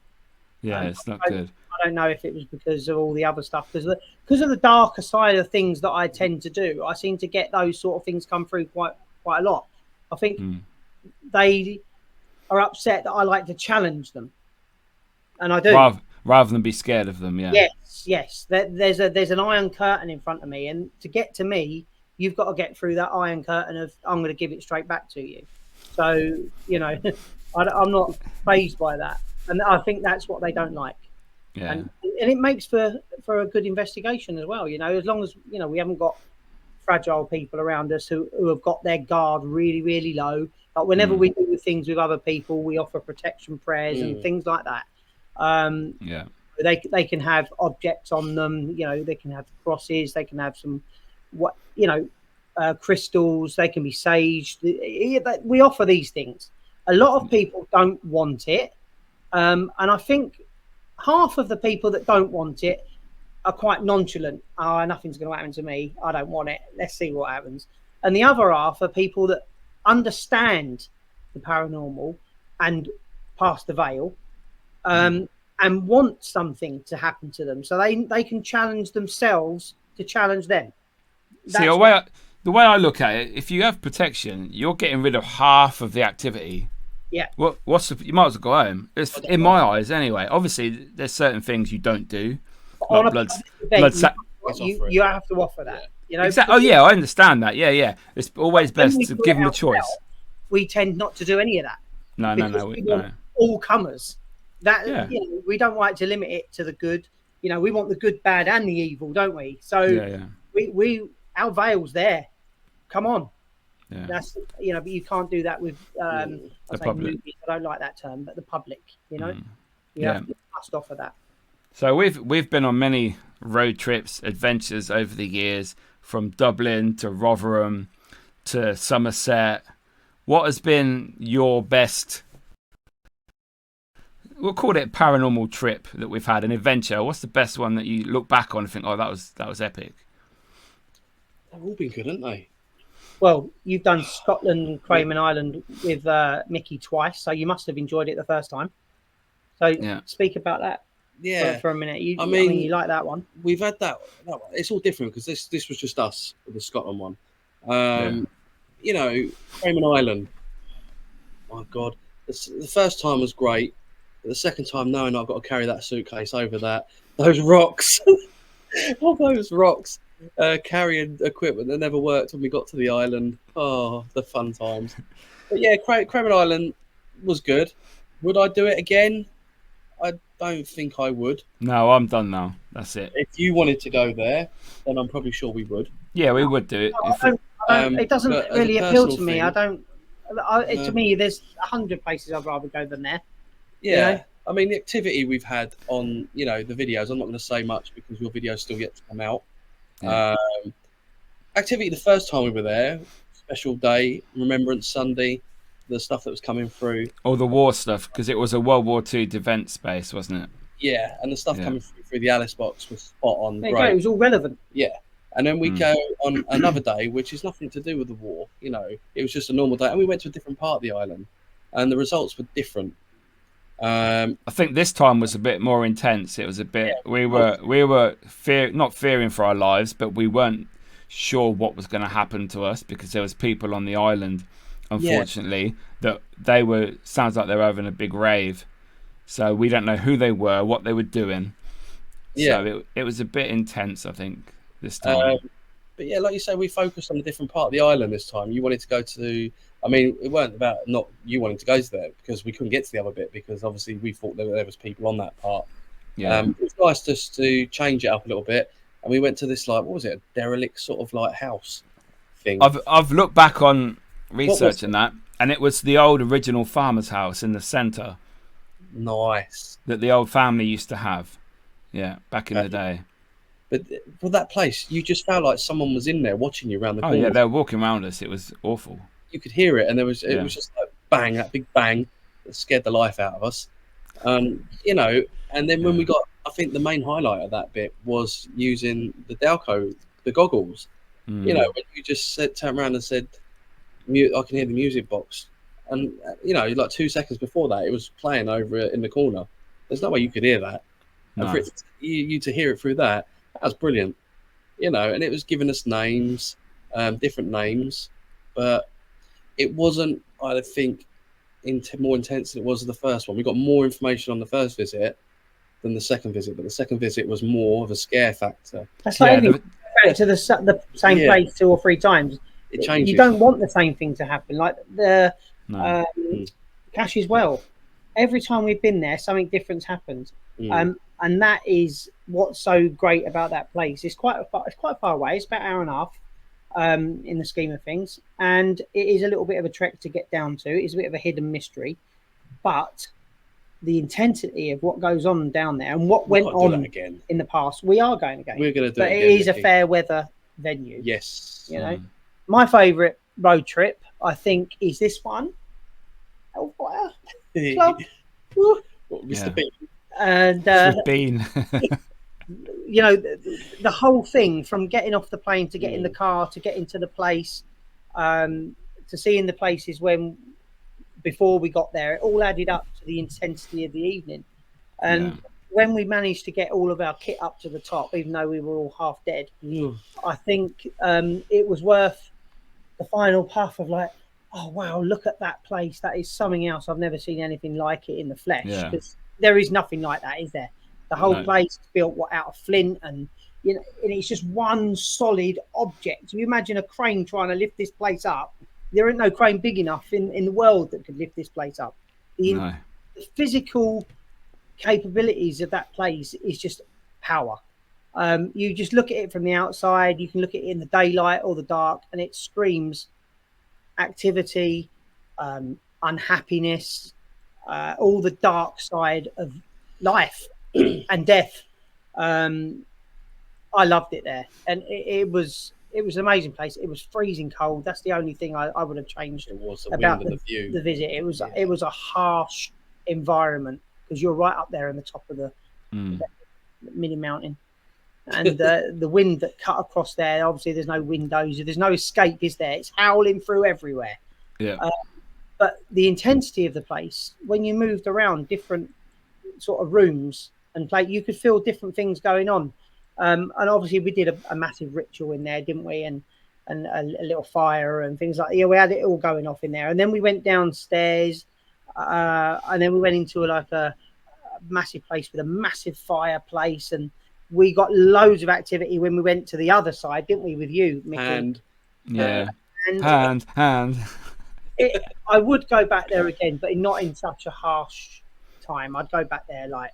Speaker 1: Yeah, it's not good.
Speaker 3: I don't know if it was because of all the other stuff, because of the darker side of things that I tend to do. I seem to get those sort of things come through quite a lot. I think they are upset that I like to challenge them, and I do.
Speaker 1: Rather than be scared of them. Yeah.
Speaker 3: Yes. There's an iron curtain in front of me, and to get to me, you've got to get through that iron curtain of I'm going to give it straight back to you. So you know, I'm not fazed by that, and I think that's what they don't like.
Speaker 1: Yeah.
Speaker 3: And it makes for a good investigation as well. You know, as long as we haven't got fragile people around us who have got their guard really, really low. But whenever we do things with other people, we offer protection prayers and things like that. They can have objects on them. You know, they can have crosses. They can have some crystals. They can be sage. We offer these things. A lot of people don't want it, and I think half of the people that don't want it are quite nonchalant. Oh, nothing's going to happen to me. I don't want it. Let's see what happens. And the other half are people that understand the paranormal and pass the veil, and want something to happen to them, so they can challenge themselves to challenge them.
Speaker 1: See, the way I look at it, if you have protection, you're getting rid of half of the activity.
Speaker 3: Yeah.
Speaker 1: You might as well go home. It's in my eyes, anyway. Obviously, there's certain things you don't do. Like
Speaker 3: you have to offer that. You know.
Speaker 1: Exactly. Oh yeah, I understand that. Yeah. It's always best to give them a choice.
Speaker 3: We tend not to do any of that.
Speaker 1: No.
Speaker 3: We want all comers. We don't like to limit it to the good. You know, we want the good, bad, and the evil, don't we? So our veil's there. Come on.
Speaker 1: Yeah.
Speaker 3: That's but you can't do that with
Speaker 1: the public.
Speaker 3: movies. I don't like that term, but the public, you must offer that.
Speaker 1: So we've been on many road trips, adventures over the years, from Dublin to Rotherham to Somerset. What has been your best? We'll call it paranormal trip that we've had, an adventure. What's the best one that you look back on and think, oh, that was epic?
Speaker 2: They've all been good, haven't they?
Speaker 3: Well, you've done Scotland and Cayman Island with Mickey twice, so you must have enjoyed it the first time. So speak about that for a minute. You like that one?
Speaker 2: We've had that one. It's all different because this was just us with the Scotland one. You know, Cayman Island. My God, the first time was great. But the second time, knowing I've got to carry that suitcase over those rocks, all those rocks. Carrying equipment that never worked when we got to the island. Oh, the fun times. But yeah, Cayman Island was good. Would I do it again? I don't think I would.
Speaker 1: No, I'm done now. That's it.
Speaker 2: If you wanted to go there, then I'm probably sure we would.
Speaker 1: Yeah, we would do it.
Speaker 3: It doesn't really appeal to me. To me, there's 100 places I'd rather go than there.
Speaker 2: Yeah.
Speaker 3: You know?
Speaker 2: I mean, the activity we've had on, the videos, I'm not going to say much because your video's still yet to come out. Yeah. Activity the first time we were there, special day, Remembrance Sunday, the stuff that was coming through.
Speaker 1: Oh, the war stuff, because it was a World War II defence base, wasn't it?
Speaker 2: Yeah, and the stuff coming through the Alice box was spot on.
Speaker 3: There you go, it was all relevant.
Speaker 2: Yeah, and then we go on another day, which is nothing to do with the war. It was just a normal day, and we went to a different part of the island, and the results were different. Um,
Speaker 1: I think this time was a bit more intense. It was a bit. We were not fearing for our lives, but we weren't sure what was going to happen to us because there was people on the island, unfortunately, that they were. Sounds like they were having a big rave. So we don't know who they were, what they were doing.
Speaker 2: yeah.
Speaker 1: So it was a bit intense, I think, this time.
Speaker 2: But yeah, like you say, we focused on a different part of the island this time. You wanted to go to. I mean, it weren't about not you wanting to go to there because we couldn't get to the other bit because obviously we thought there was people on that part.
Speaker 1: Yeah.
Speaker 2: It was nice just to change it up a little bit, and we went to this like what was it, a derelict sort of like house thing.
Speaker 1: I've looked back on researching that, and it was the old original farmer's house in the centre
Speaker 2: Nice.
Speaker 1: that the old family used to have. Yeah, back in the day.
Speaker 2: But for that place, you just felt like someone was in there watching you around the
Speaker 1: Oh
Speaker 2: corner.
Speaker 1: yeah, they were walking around us. It was awful.
Speaker 2: You could hear it, and it was just like bang, that big bang that scared the life out of us. You know, and then when we got, I think the main highlight of that bit was using the Dalco, the goggles. You know, when you just turned around and said, "I can hear the music box," and you know, like 2 seconds before that, it was playing over in the corner. There's no way you could hear that, and
Speaker 1: No.
Speaker 2: for you to hear it through that was brilliant. You know, and it was giving us names, different names, but it wasn't, I think, more intense than it was the first one. We got more information on the first visit than the second visit, but the second visit was more of a scare factor.
Speaker 3: That's like
Speaker 1: Yeah,
Speaker 3: if you go back to the same place 2 or 3 times.
Speaker 2: It changes.
Speaker 3: You don't want the same thing to happen. Like the
Speaker 1: No.
Speaker 3: Cash as well. Every time we've been there, something different's happened. And that is what's so great about that place. It's quite far away. It's about an hour and a half in the scheme of things, and it is a little bit of a trek to get down to. It's a bit of a hidden mystery, but the intensity of what goes on down there and what went on
Speaker 2: again
Speaker 3: in the past, we are going again.
Speaker 2: We're going to do
Speaker 3: but
Speaker 2: it
Speaker 3: it
Speaker 2: again,
Speaker 3: is a
Speaker 2: Nicky.
Speaker 3: fair weather venue.
Speaker 2: Yes.
Speaker 3: You know, my favourite road trip, I think, is this one. Hellfire Club. Woo.
Speaker 2: Mr. Bean.
Speaker 3: And
Speaker 1: Bean.
Speaker 3: you know, the whole thing from getting off the plane to get in the car to get into the place, to seeing the places before we got there, it all added up to the intensity of the evening. And when we managed to get all of our kit up to the top, even though we were all half dead, I think it was worth the final puff of like, oh wow, look at that place. That is something else. I've never seen anything like it in the flesh. Because there is nothing like that, is there? The whole place is built out of flint, and you know, and it's just one solid object. If you imagine a crane trying to lift this place up, there ain't no crane big enough in the world that could lift this place up. The physical capabilities of that place is just power. You just look at it from the outside, you can look at it in the daylight or the dark, and it screams activity, unhappiness, all the dark side of life and death. I loved it there, and it was an amazing place. It was freezing cold. That's the only thing I would have changed about the visit. It was a harsh environment because you're right up there in the top of the mini mountain, and the wind that cut across there. Obviously, there's no windows. There's no escape, is there? It's howling through everywhere. But the intensity of the place, when you moved around different sort of rooms and you could feel different things going on. And obviously we did a massive ritual in there, didn't we? And a little fire and things like that. Yeah, we had it all going off in there. And then we went downstairs, and then we went into a massive place with a massive fireplace, and we got loads of activity when we went to the other side, didn't we, with you, Mickey?
Speaker 1: Hand.
Speaker 3: I would go back there again, but not in such a harsh time. I'd go back there like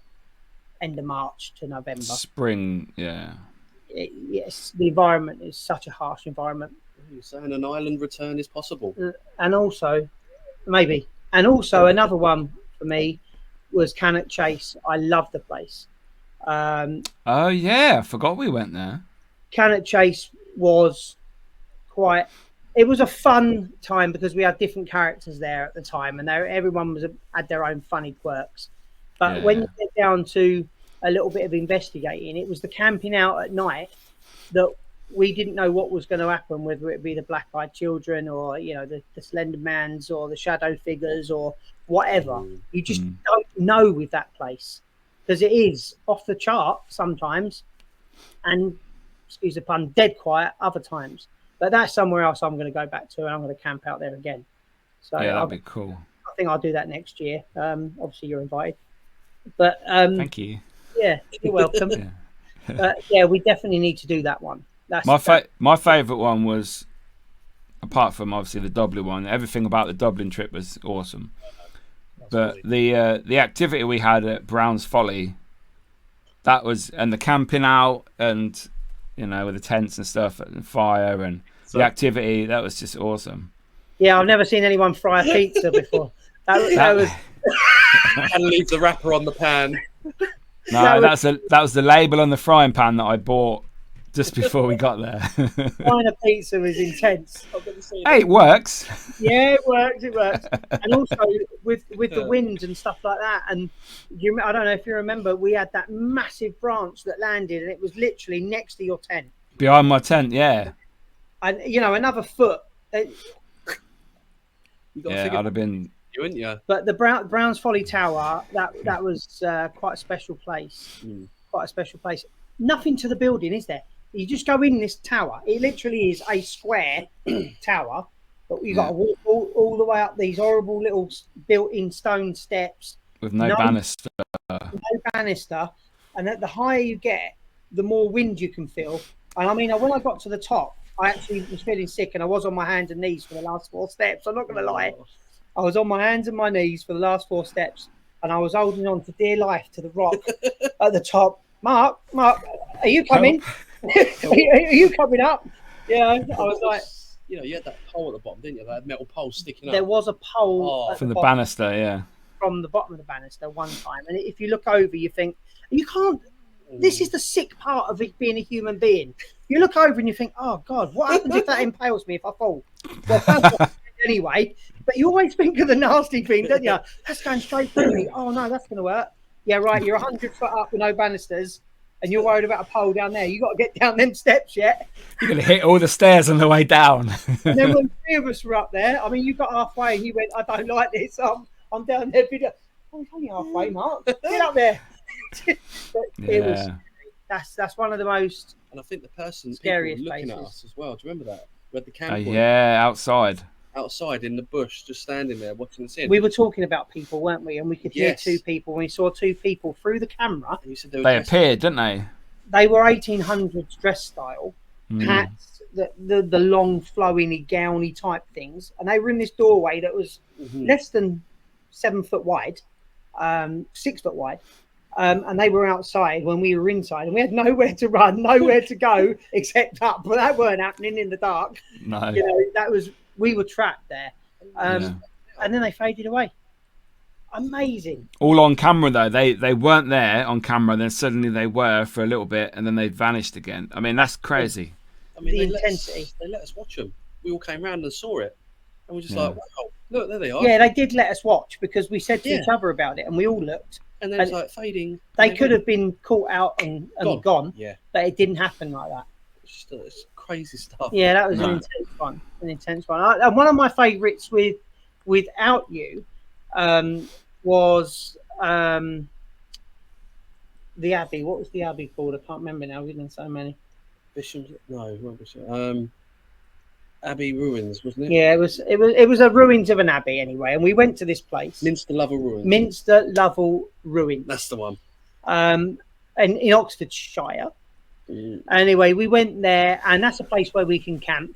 Speaker 3: end of March to November.
Speaker 1: Spring,
Speaker 3: yes, the environment is such a harsh environment.
Speaker 2: You're saying an island return is possible.
Speaker 3: And also, another one for me was Cannock Chase. I love the place.
Speaker 1: Oh yeah, I forgot we went there.
Speaker 3: Cannock Chase was it was a fun time because we had different characters there at the time, and everyone had their own funny quirks. But when you get down to a little bit of investigating, it was the camping out at night that we didn't know what was going to happen, whether it be the black-eyed children or, you know, the Slender Mans or the shadow figures or whatever. You just don't know with that place, because it is off the chart sometimes and, excuse the pun, dead quiet other times. But that's somewhere else I'm going to go back to, and I'm going to camp out there again. So
Speaker 1: yeah, that'd be cool.
Speaker 3: I think I'll do that next year. Obviously, you're invited. But
Speaker 1: thank you.
Speaker 3: Yeah, you're welcome. But yeah, we definitely need to do that one. That's
Speaker 1: my favourite one was, apart from obviously the Dublin one, everything about the Dublin trip was awesome. But the activity we had at Brown's Folly, that was, and the camping out, and you know, with the tents and stuff and fire and the activity, that was just awesome.
Speaker 3: Yeah, I've never seen anyone fry a pizza before. That was
Speaker 2: and leave the wrapper on the pan.
Speaker 1: No, that was the label on the frying pan that I bought just before we got there.
Speaker 3: Frying a pizza is intense.
Speaker 1: Hey, it works.
Speaker 3: Yeah, it works. It works. And also with the wind and stuff like that. And I don't know if you remember, we had that massive branch that landed, and it was literally next to your tent.
Speaker 1: Behind my tent, yeah.
Speaker 3: And you know, another foot.
Speaker 2: I'd
Speaker 1: have been.
Speaker 2: You wouldn't you?
Speaker 3: But the Brown's Folly Tower, that was quite a special place. Quite a special place. Nothing to the building, is there? You just go in this tower. It literally is a square tower, but you've got to walk all the way up these horrible little built-in stone steps.
Speaker 1: With no banister.
Speaker 3: No banister. And the higher you get, the more wind you can feel. And I mean, when I got to the top, I actually was feeling sick, and I was on my hands and knees for the last 4 steps. I'm not going to lie. I was on my hands and my knees for the last 4 steps, and I was holding on for dear life to the rock at the top. Mark, are you coming? Are you coming up? Yeah, I was like...
Speaker 2: You know, you had that pole at the bottom, didn't you? That metal pole sticking up.
Speaker 3: There was a pole
Speaker 1: from the banister, yeah.
Speaker 3: From the bottom of the banister one time. And if you look over, you think, you can't... This is the sick part of it being a human being. You look over and you think, oh, God, what happens if that impales me if I fall? Well, anyway, but you always think of the nasty thing, don't you? That's going straight through me. Oh, no, that's going to work. Yeah, right, you're 100 foot up with no banisters, and you're worried about a pole down there. You got to get down them steps yet.
Speaker 1: You're going to hit all the stairs on the way down.
Speaker 3: And then when 3 of us were up there, I mean, you got halfway and you went, I don't like this. I'm down there. Oh, it's only halfway, Mark. Get up there. It was. That's one of the most.
Speaker 2: And I think the person
Speaker 3: scariest
Speaker 2: looking
Speaker 3: places.
Speaker 2: at us as well. Do you remember that? We had the camp.
Speaker 1: Yeah, outside
Speaker 2: in the bush, just standing there watching the scene.
Speaker 3: We were talking about people, weren't we? And we could hear 2 people. We saw 2 people through the camera.
Speaker 2: And you said
Speaker 1: they appeared, didn't they?
Speaker 3: They were 1800s dress style, hats, the long flowing gowny type things, and they were in this doorway that was less than 7 foot wide, 6 foot wide. And they were outside when we were inside, and we had nowhere to run, nowhere to go except up. But that weren't happening in the dark.
Speaker 1: No,
Speaker 3: you know, we were trapped there. And then they faded away. Amazing.
Speaker 1: All on camera though. They weren't there on camera. Then suddenly they were for a little bit, and then they vanished again. I mean, that's crazy.
Speaker 2: I mean,
Speaker 3: the intensity.
Speaker 2: They let us watch them. We all came round and saw it, and we're just like, wow, look, there they are.
Speaker 3: Yeah, they did let us watch because we said to each other about it, and we all looked.
Speaker 2: And then it's like fading.
Speaker 3: They could have been caught out and gone.
Speaker 2: Yeah.
Speaker 3: But it didn't happen like that.
Speaker 2: It's crazy stuff.
Speaker 3: Yeah, that was an intense one. And one of my favourites without you was the Abbey. What was the Abbey called? I can't remember now. We've done so many.
Speaker 2: Abbey Ruins, wasn't it?
Speaker 3: Yeah, it was a ruins of an abbey anyway, and we went to this place.
Speaker 2: Minster Lovell Ruins.
Speaker 3: Minster Lovell Ruins.
Speaker 2: That's the one.
Speaker 3: And in Oxfordshire. Anyway, we went there, and that's a place where we can camp.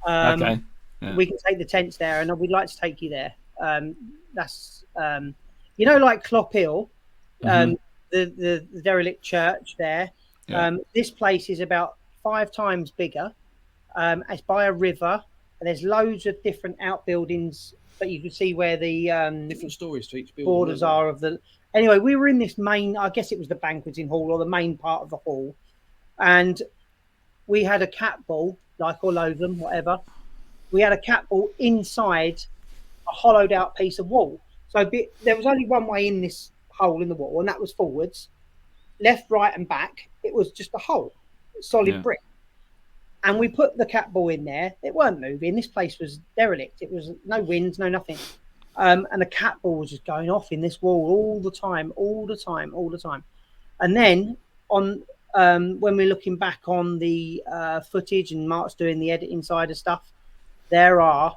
Speaker 1: Okay. Yeah.
Speaker 3: We can take the tents there, and we'd like to take you there. That's you know, like Clop Hill, the derelict church there. Yeah. This place is about 5 times bigger. It's by a river, and there's loads of different outbuildings that you can see where the
Speaker 2: different stories to each building,
Speaker 3: borders are of the. Anyway, we were in this main, I guess it was the banqueting hall or the main part of the hall, and we had a cat ball, like all over them, whatever. We had a cat ball inside a hollowed out piece of wall. So there was only one way in this hole in the wall, and that was forwards, left, right, and back. It was just a hole, solid brick. And we put the cat ball in there. It weren't moving. This place was derelict. It was no wind, no nothing. And the cat ball was just going off in this wall all the time. And then on when we're looking back on the footage and Mark's doing the editing side of stuff, there are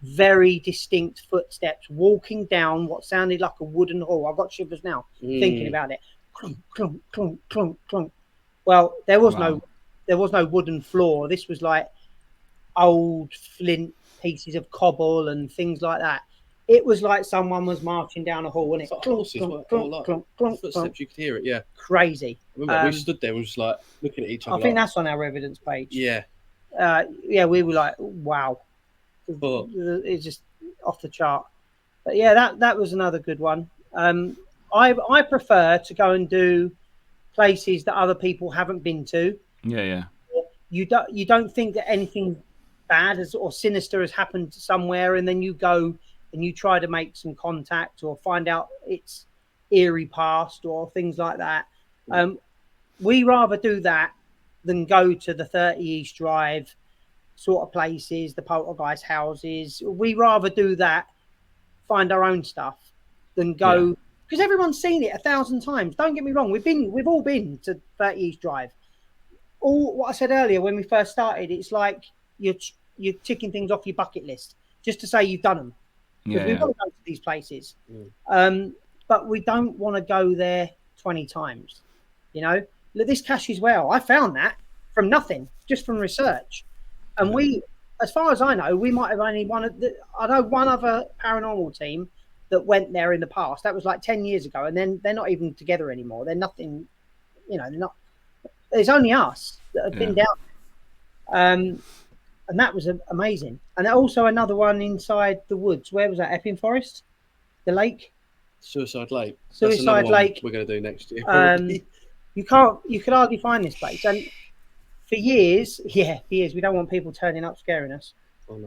Speaker 3: very distinct footsteps walking down what sounded like a wooden hall. I've got shivers now thinking about it. Clunk, clunk, clunk, clunk, clunk. Well, there was no wooden floor. This was like old flint pieces of cobble and things like that. It was like someone was marching down a hall, and it
Speaker 2: It's like
Speaker 3: clunk,
Speaker 2: horses,
Speaker 3: clunk,
Speaker 2: clunk,
Speaker 3: clunk,
Speaker 2: clunk,
Speaker 3: clunk,
Speaker 2: footsteps.
Speaker 3: clunk.
Speaker 2: You could hear it. Yeah,
Speaker 3: Crazy.
Speaker 2: I remember we stood there, we were just like looking at each other.
Speaker 3: I think that's on our evidence page.
Speaker 2: Yeah.
Speaker 3: We were like, wow.
Speaker 2: But
Speaker 3: It's just off the chart. But yeah, that was another good one. I prefer to go and do places that other people haven't been to.
Speaker 1: Yeah.
Speaker 3: You don't think that anything bad or sinister has happened somewhere, and then you go and you try to make some contact or find out it's eerie past or things like that. We rather do that than go to the 30 East Drive sort of places, the poltergeist houses. We rather do that, find our own stuff, than go, because everyone's seen it 1,000 times. Don't get me wrong, we've all been to 30 East Drive. All what I said earlier when we first started, it's like you're ticking things off your bucket list just to say you've done them. Because we want to go to these places, but we don't want to go there 20 times. You know, this caches well. I found that from nothing, just from research. And we, as far as I know, we might have only I know one other paranormal team that went there in the past. That was like 10 years ago, and then they're not even together anymore. They're nothing, you know. They're not. There's only us that have been down. And that was amazing. And also another one inside the woods. Where was that? Epping Forest? The lake?
Speaker 2: Suicide Lake.
Speaker 3: Suicide Lake.
Speaker 2: We're going to do next year.
Speaker 3: You could hardly find this place. And for years, we don't want people turning up scaring us.
Speaker 2: Oh,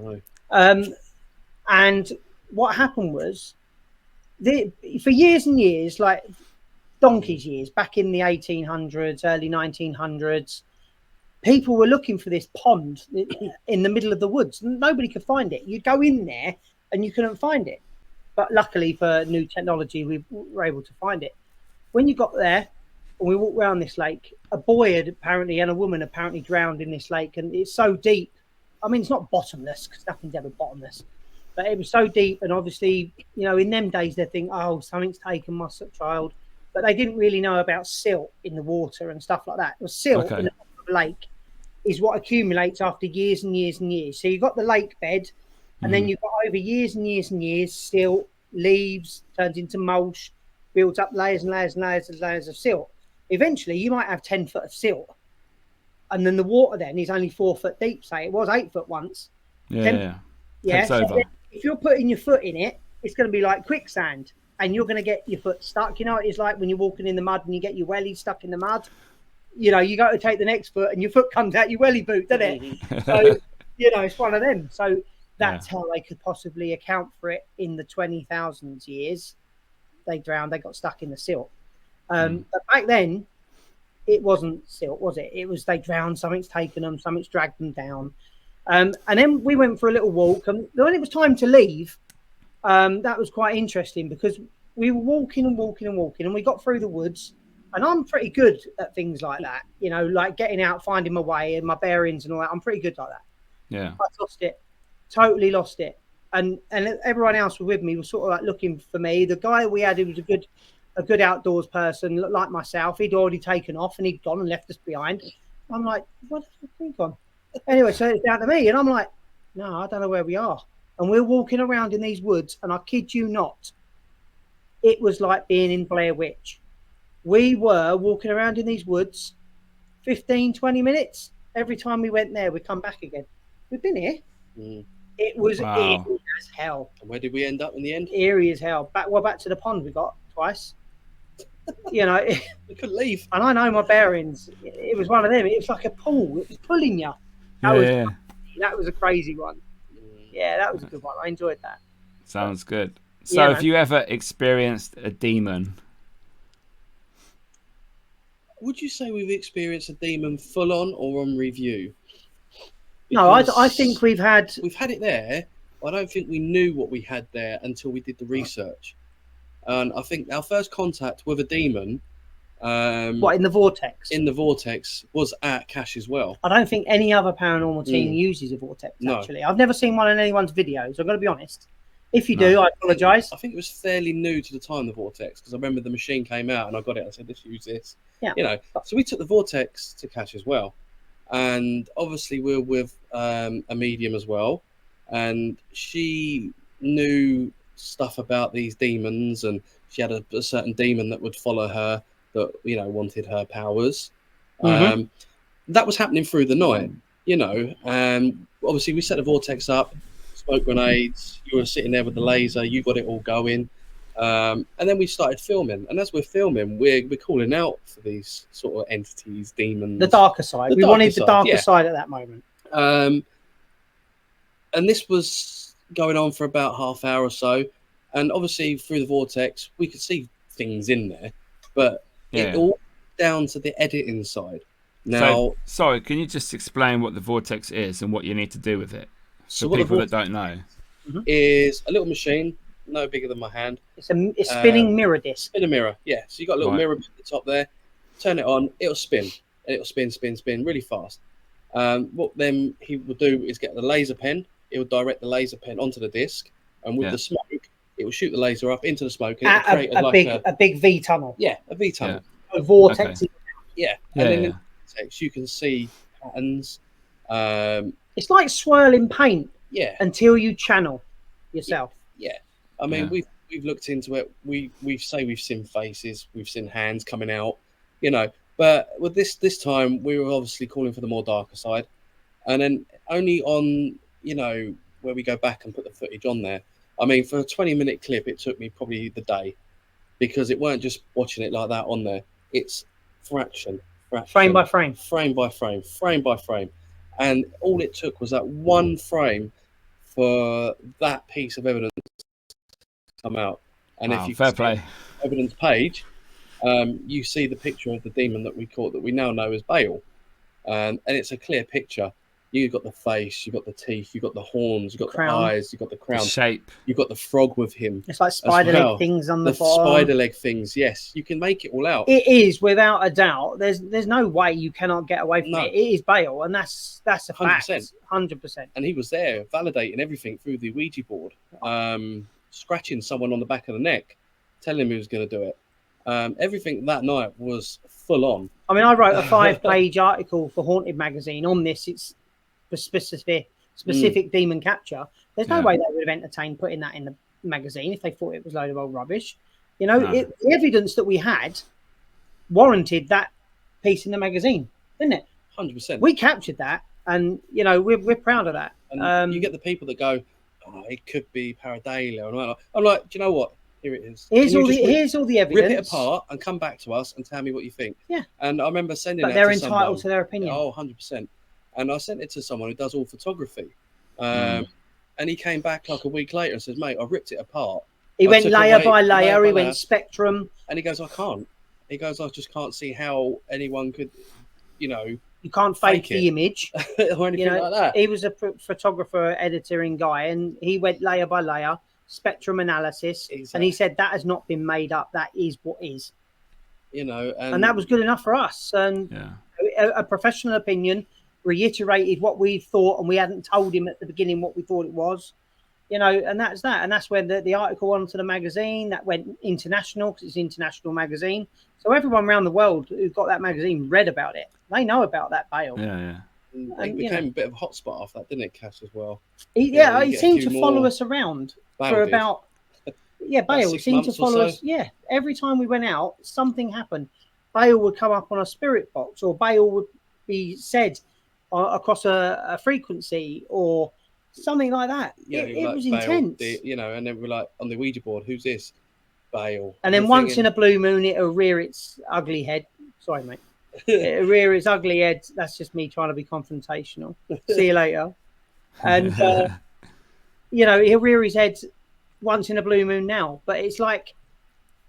Speaker 2: no.
Speaker 3: And what happened was, for years and years, like donkey's years, back in the 1800s, early 1900s, people were looking for this pond in the middle of the woods. Nobody could find it. You'd go in there and you couldn't find it. But luckily for new technology, we were able to find it. When you got there and we walked around this lake, a boy had apparently and a woman apparently drowned in this lake. And it's so deep. I mean, it's not bottomless because nothing's ever bottomless. But it was so deep. And obviously, you know, in them days, they think, oh, something's taken my child. But they didn't really know about silt in the water and stuff like that. It was silt in the bottom of the lake is what accumulates after years and years and years. So you've got the lake bed, and then you've got over years and years and years, silt, leaves, turns into mulch, builds up layers and layers and layers and layers of silt. Eventually, you might have 10 foot of silt. And then the water then is only 4 foot deep, say. It was 8 foot once.
Speaker 1: Yeah.
Speaker 3: So if you're putting your foot in it, it's going to be like quicksand. And you're going to get your foot stuck. You know, it's like when you're walking in the mud and you get your welly stuck in the mud. You know, you got to take the next foot and your foot comes out your welly boot, doesn't it? So, you know, it's one of them. So that's how they could possibly account for it in the 20,000 years. They drowned, they got stuck in the silt. But back then, it wasn't silt, was it? It was they drowned, something's taken them, something's dragged them down. And then we went for a little walk. And when it was time to leave, that was quite interesting because we were walking and we got through the woods. And I'm pretty good at things like that, you know, like getting out, finding my way and my bearings and all that. I'm pretty good like that.
Speaker 1: Yeah.
Speaker 3: I lost it, totally lost it. And everyone else was with me was sort of like looking for me. The guy we had, who was a good outdoors person, like myself, he'd already taken off and he'd gone and left us behind. I'm like, what the fuck have we gone? Anyway, so it's down to me. And I'm like, no, I don't know where we are. And we're walking around in these woods. And I kid you not, it was like being in Blair Witch. We were walking around in these woods 15, 20 minutes. Every time we went there, we'd come back again. We've been here. It was eerie as hell.
Speaker 2: And where did we end up in the end?
Speaker 3: Eerie as hell. Back to the pond we got twice. You know,
Speaker 2: we couldn't leave.
Speaker 3: And I know my bearings. It was one of them. It was like a pool. It was pulling you. That was a crazy one. Yeah, that was a good one. I enjoyed that.
Speaker 1: Sounds good. So have you ever experienced a demon?
Speaker 2: Would you say we've experienced a demon full on or on review?
Speaker 3: No, I
Speaker 2: Because
Speaker 3: think we've had
Speaker 2: it there. I don't think we knew what we had there until we did the research. And I think our first contact with a demon
Speaker 3: what in the vortex.
Speaker 2: in the vortex was at Cash as well.
Speaker 3: I don't think any other paranormal team uses a vortex.
Speaker 2: No.
Speaker 3: Actually, I've never seen one in anyone's videos. I'm going to be honest. If you do, I apologise.
Speaker 2: I think it was fairly new to the time, the vortex, because I remember the machine came out and I got it. I said, let's use this.
Speaker 3: Yeah.
Speaker 2: You know, so we took the vortex to Cash as well. And obviously we're with a medium as well. And she knew stuff about these demons, and she had a certain demon that would follow her that, you know, wanted her powers. That was happening through the night, you know, and obviously we set the vortex up, smoke grenades, you were sitting there with the laser, you got it all going. And then we started filming, and as we're filming, we're calling out for these sort of entities, demons.
Speaker 3: The darker side. We wanted the darker side at that moment.
Speaker 2: And this was going on for about half hour or so. And obviously through the vortex, we could see things in there, but it all down to the editing side. Now,
Speaker 1: sorry, can you just explain what the vortex is and what you need to do with it?
Speaker 2: So
Speaker 1: for people that don't know.
Speaker 2: Is a little machine, no bigger than my hand.
Speaker 3: It's a spinning mirror disc.
Speaker 2: Spin a mirror, yeah. So you got a little mirror at the top there. Turn it on, it'll spin, and it'll spin really fast. What then he will do is get the laser pen. It will direct the laser pen onto the disc, and with the smoke, it will shoot the laser up into the smoke. And it'll create
Speaker 3: a big V tunnel.
Speaker 2: Yeah, a V tunnel.
Speaker 3: A vortex.
Speaker 2: Okay. Yeah, and then in the vortex you can see patterns.
Speaker 3: It's like swirling paint.
Speaker 2: Yeah.
Speaker 3: Until you channel yourself.
Speaker 2: Yeah. I mean, we've looked into it. We say we've seen faces, we've seen hands coming out, you know. But with this time, we were obviously calling for the more darker side, and then only on, you know, where we go back and put the footage on there. I mean, for a 20-minute clip, it took me probably the day, because it weren't just watching it like that on there. It's fraction,
Speaker 3: frame by frame,
Speaker 2: frame by frame, frame by frame, and all it took was that one frame for that piece of evidence to come out. And if you
Speaker 1: fair play
Speaker 2: evidence page, you see the picture of the demon that we caught, that we now know as Bale, and it's a clear picture. You've got the face, you've got the teeth, you've got the horns, you've got the eyes, you've got the crown,
Speaker 1: the shape.
Speaker 2: You've got the frog with him.
Speaker 3: It's like spider leg things on the bottom.
Speaker 2: Spider leg things, yes. You can make it all out.
Speaker 3: It is, without a doubt. There's no way you cannot get away from it. It is Bale, and that's a 100%. Fact. 100%.
Speaker 2: And he was there validating everything through the Ouija board, scratching someone on the back of the neck, telling him he was going to do it. Everything that night was full on.
Speaker 3: I mean, I wrote a 5-page article for Haunted magazine on this. It's for specific demon capture. There's no way they would have entertained putting that in the magazine if they thought it was a load of old rubbish. You know, the evidence that we had warranted that piece in the magazine, didn't it?
Speaker 2: 100%.
Speaker 3: We captured that, and you know, we're proud of that.
Speaker 2: And you get the people that go, "Oh, it could be pareidolia." I'm like, do you know what? Here it is.
Speaker 3: Here's all the evidence.
Speaker 2: Rip it apart and come back to us and tell me what you think.
Speaker 3: Yeah.
Speaker 2: And I remember sending
Speaker 3: it. But they're entitled to their opinion.
Speaker 2: Oh, 100%. And I sent it to someone who does all photography. And he came back like a week later and says, "Mate, I ripped it apart."
Speaker 3: He went layer by layer. He went spectrum.
Speaker 2: And he goes, "I can't." He goes, "I just can't see how anyone could, you know."
Speaker 3: You can't fake the image
Speaker 2: or anything like that.
Speaker 3: He was a photographer, editing guy, and he went layer by layer, spectrum analysis, and he said that has not been made up. That is what is.
Speaker 2: You know,
Speaker 3: and that was good enough for us. And a professional opinion reiterated what we thought, and we hadn't told him at the beginning what we thought it was. You know, and that's that. And that's when the article went onto the magazine. That went international because it's an international magazine. So everyone around the world who got that magazine read about it. They know about that Bale.
Speaker 1: Yeah.
Speaker 2: It became a bit of a hotspot after that, didn't it, Cass, as well?
Speaker 3: He seemed to follow us around for about... Bale seemed to follow us. Yeah, every time we went out, something happened. Bale would come up on a spirit box, or Bale would be said across a frequency, or something like that. It was
Speaker 2: Bale,
Speaker 3: intense.
Speaker 2: And then we're like, on the Ouija board, who's this? Bale.
Speaker 3: And then once in a blue moon, it'll rear its ugly head. Sorry, mate. It'll rear its ugly head. That's just me trying to be confrontational. See you later. And, he'll rear his head once in a blue moon now. But it's like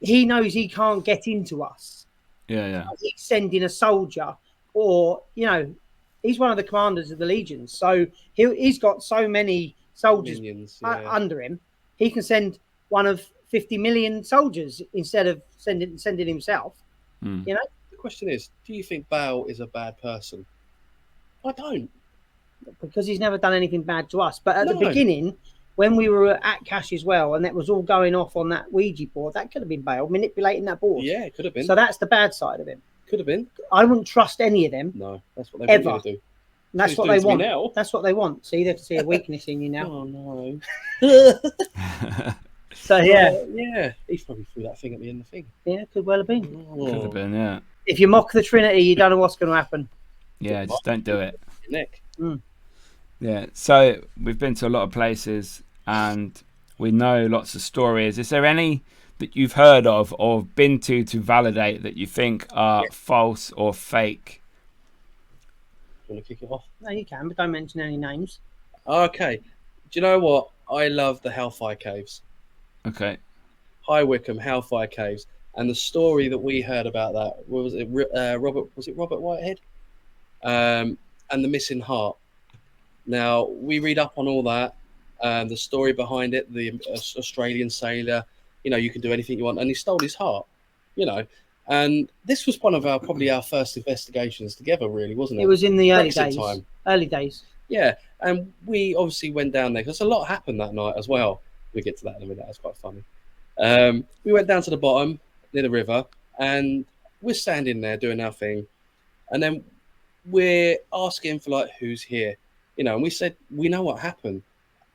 Speaker 3: he knows he can't get into us.
Speaker 1: Yeah.
Speaker 3: He's sending a soldier, or, He's one of the commanders of the legions. So he's got so many soldiers
Speaker 2: Minions,
Speaker 3: under him. He can send one of 50 million soldiers instead of sending himself.
Speaker 1: Mm.
Speaker 3: You know.
Speaker 2: The question is, do you think Bale is a bad person? I don't.
Speaker 3: Because he's never done anything bad to us. But at the
Speaker 2: No.
Speaker 3: beginning, when we were at Cash as well, and that was all going off on that Ouija board, that could have been Bale manipulating that board.
Speaker 2: Yeah, it could have been.
Speaker 3: So that's the bad side of him.
Speaker 2: Could have been.
Speaker 3: I wouldn't trust any of them.
Speaker 2: No, that's what they
Speaker 3: Ever.
Speaker 2: want you to do.
Speaker 3: And that's
Speaker 2: He's
Speaker 3: what
Speaker 2: doing
Speaker 3: they
Speaker 2: to me
Speaker 3: want.
Speaker 2: now.
Speaker 3: That's what they want. See, they can see a weakness in you now.
Speaker 2: Oh no.
Speaker 3: So yeah,
Speaker 2: yeah. He probably threw that thing at me in the thing.
Speaker 3: yeah, could well have been.
Speaker 1: Could have been, yeah.
Speaker 3: If you mock the Trinity, you don't know what's going to happen.
Speaker 1: Yeah, just don't do it.
Speaker 2: Your neck.
Speaker 1: Yeah, so we've been to a lot of places and we know lots of stories. Is there any that you've heard of or been to validate that you think are false or fake?
Speaker 2: Do you want to kick it off?
Speaker 3: No, you can, but don't mention any names.
Speaker 2: Okay. Do you know what? I love the Hellfire Caves.
Speaker 1: Okay.
Speaker 2: High Wycombe Hellfire Caves, and the story that we heard about that was it Robert Whitehead, and the missing heart. Now we read up on all that, the story behind it. The Australian sailor, you can do anything you want, and he stole his heart, And this was one of probably our first investigations together, really, wasn't it?
Speaker 3: It was in the early
Speaker 2: Brexit
Speaker 3: days.
Speaker 2: time.
Speaker 3: Early days.
Speaker 2: Yeah, and we obviously went down there because a lot happened that night as well. We get to that in a minute. That's quite funny. We went down to the bottom near the river, and we're standing there doing our thing, and then we're asking for like, who's here, and we said we know what happened,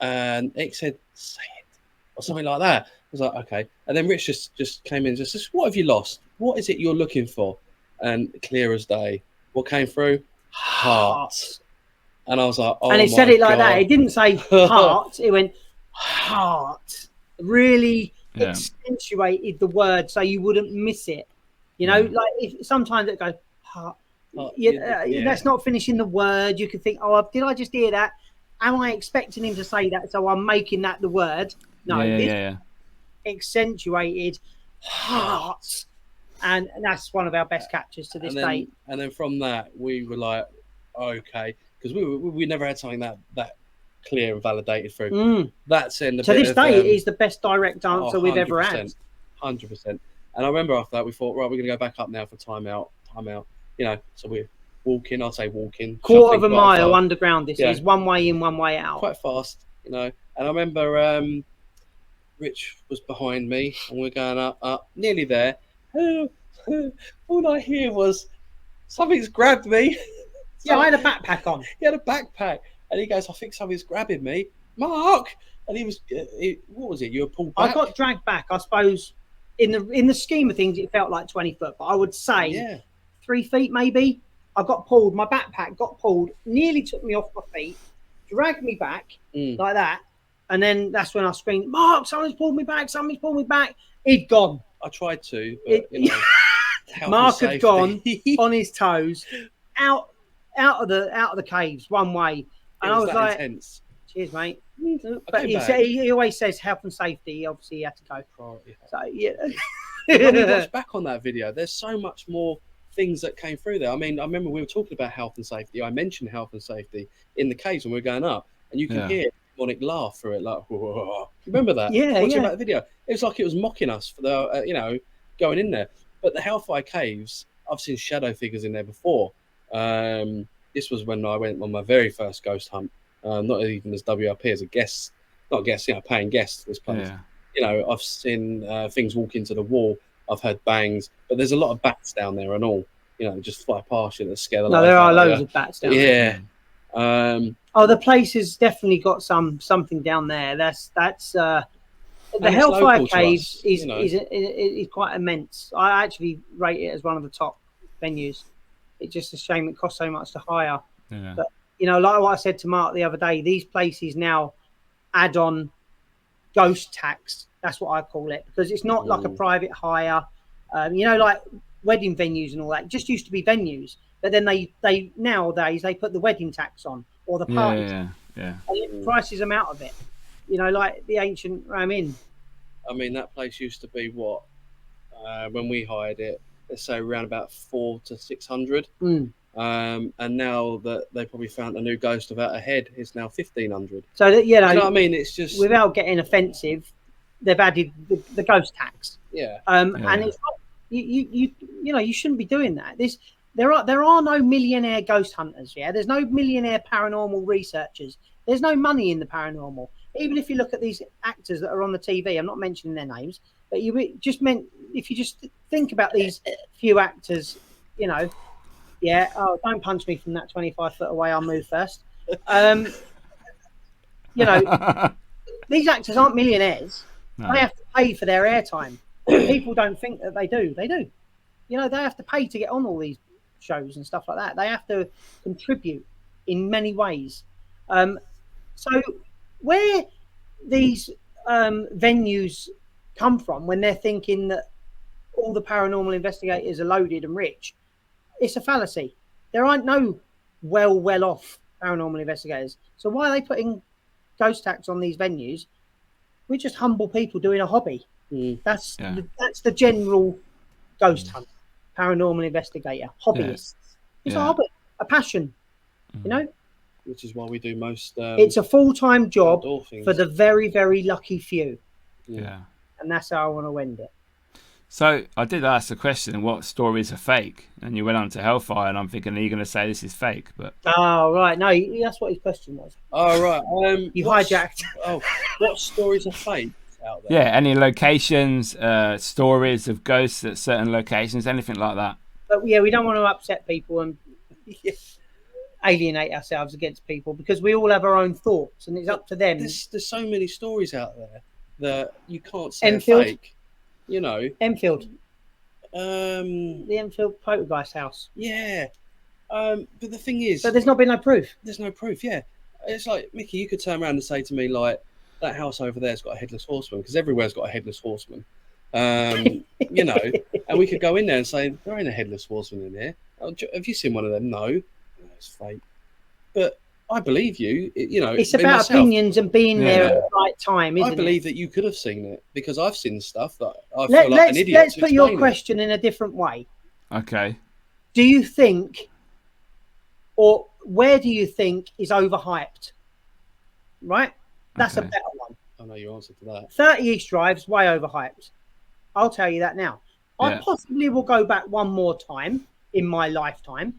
Speaker 2: and Nick said say it or something like that. I was like, okay, and then Rich just came in and just says, what have you lost? What is it you're looking for? And clear as day, what came through? Heart. And I was like, oh,
Speaker 3: and it said it like
Speaker 2: God.
Speaker 3: that. It didn't say heart. It went heart. Really accentuated the word so you wouldn't miss it. Like if sometimes it goes heart. That's not finishing the word. You could think, oh, did I just hear that? Am I expecting him to say that? So I'm making that the word. No, accentuated heart. And that's one of our best captures to this day.
Speaker 2: And then from that, we were like, okay, because we never had something that clear and validated through. That's in the
Speaker 3: to this day, it is the best direct answer we've ever had.
Speaker 2: 100%. And I remember after that, we thought, right, we're going to go back up now for time out. So we're walking. I'll say walking.
Speaker 3: Quarter of a mile underground. This is one way in, one way out.
Speaker 2: Quite fast, And I remember Rich was behind me, and we're going up, nearly there. All I hear was something's grabbed me.
Speaker 3: Yeah, I had a backpack on.
Speaker 2: He had a backpack, and he goes, I think something's grabbing me, Mark. And he was, what was it? You were pulled back.
Speaker 3: I got dragged back. I suppose in the scheme of things, it felt like 20 foot, but I would say 3 feet maybe. I got pulled. My backpack got pulled, nearly took me off my feet, dragged me back like that, and then that's when I screamed, Mark, someone's pulled me back. Somebody's pulled me back. He'd gone.
Speaker 2: I tried to, but
Speaker 3: Mark had gone on his toes out of the caves one way, and I was like,
Speaker 2: intense.
Speaker 3: "Cheers, mate." But he always says health and safety. Obviously, he had to go. So yeah.
Speaker 2: When we watch back on that video, there's so much more things that came through there. I mean, I remember we were talking about health and safety. I mentioned health and safety in the caves when we were going up, and you can hear demonic laugh through it, like, whoa. You remember that? Watching that video, it was like it was mocking us for the, going in there. But the Hellfire Caves, I've seen shadow figures in there before. This was when I went on my very first ghost hunt, not even as WRP, as a guest, paying guest to this place. Yeah. I've seen things walk into the wall. I've heard bangs, but there's a lot of bats down there and all. Just fly past you that scare the life
Speaker 3: there are
Speaker 2: out
Speaker 3: loads
Speaker 2: of
Speaker 3: of bats down there. The place has definitely got something down there. That's the Hellfire Caves is quite immense. I actually rate it as one of the top venues. It's just a shame it costs so much to hire. Yeah. But like what I said to Mark the other day, these places now add on ghost tax. That's what I call it, because it's not like a private hire. Like wedding venues and all that. It just used to be venues, but then they nowadays they put the wedding tax on or the party. And it prices them out of it. Like the ancient Ram Inn.
Speaker 2: I mean, that place used to be when we hired it, let's say around about 400 to 600. And now that they probably found a new ghost without a head, it's now 1,500.
Speaker 3: So that
Speaker 2: You know what I mean? It's just
Speaker 3: without getting offensive, they've added the ghost tax.
Speaker 2: yeah.
Speaker 3: And it's not, you shouldn't be doing that. There are no millionaire ghost hunters. Yeah, there's no millionaire paranormal researchers. There's no money in the paranormal. Even if you look at these actors that are on the TV, I'm not mentioning their names, but if you just think about these few actors, yeah. Oh, don't punch me from that 25 foot away. I'll move first. These actors aren't millionaires. No. They have to pay for their airtime. People don't think that they do. They do. They have to pay to get on all these shows and stuff like that. They have to contribute in many ways. So where these venues come from when they're thinking that all the paranormal investigators are loaded and rich, it's a fallacy. There aren't no well off paranormal investigators. So why are they putting ghost tax on these venues? We're just humble people doing a hobby. That's the general ghost hunt, paranormal investigator, hobbyists. It's a hobby, a passion,
Speaker 2: Which is why we do most.
Speaker 3: It's a full-time job for the very, very lucky few.
Speaker 1: Yeah.
Speaker 3: And that's how I want to end it.
Speaker 1: So I did ask the question, what stories are fake? And you went on to Hellfire, and I'm thinking, are you going to say this is fake? But
Speaker 3: oh, right. No, that's what his question was.
Speaker 2: Oh, right.
Speaker 3: You hijacked.
Speaker 2: What stories are fake out there?
Speaker 1: Yeah, any locations, stories of ghosts at certain locations, anything like that.
Speaker 3: But yeah, we don't want to upset people and alienate ourselves against people because we all have our own thoughts, and it's up to them.
Speaker 2: There's so many stories out there that you can't say are fake.
Speaker 3: Enfield.
Speaker 2: The
Speaker 3: Enfield Poltergeist house.
Speaker 2: Yeah. But the thing is,
Speaker 3: but there's not been no proof.
Speaker 2: There's no proof. Yeah. It's like, Mickey, you could turn around and say to me, like, that house over there's got a headless horseman, because everywhere's got a headless horseman. And we could go in there and say, there ain't a headless horseman in here. Have you seen one of them? No, it's fake. But I believe you.
Speaker 3: It's about opinions and being there at the right time, isn't it?
Speaker 2: I believe that you could have seen it because I've seen stuff that I feel like an idiot.
Speaker 3: Let's put your question in a different way.
Speaker 1: Okay.
Speaker 3: Do you think, or where do you think is overhyped? Right? That's a better one.
Speaker 2: I know your answer to that.
Speaker 3: 30 East Drive's way overhyped. I'll tell you that now. I possibly will go back one more time in my lifetime.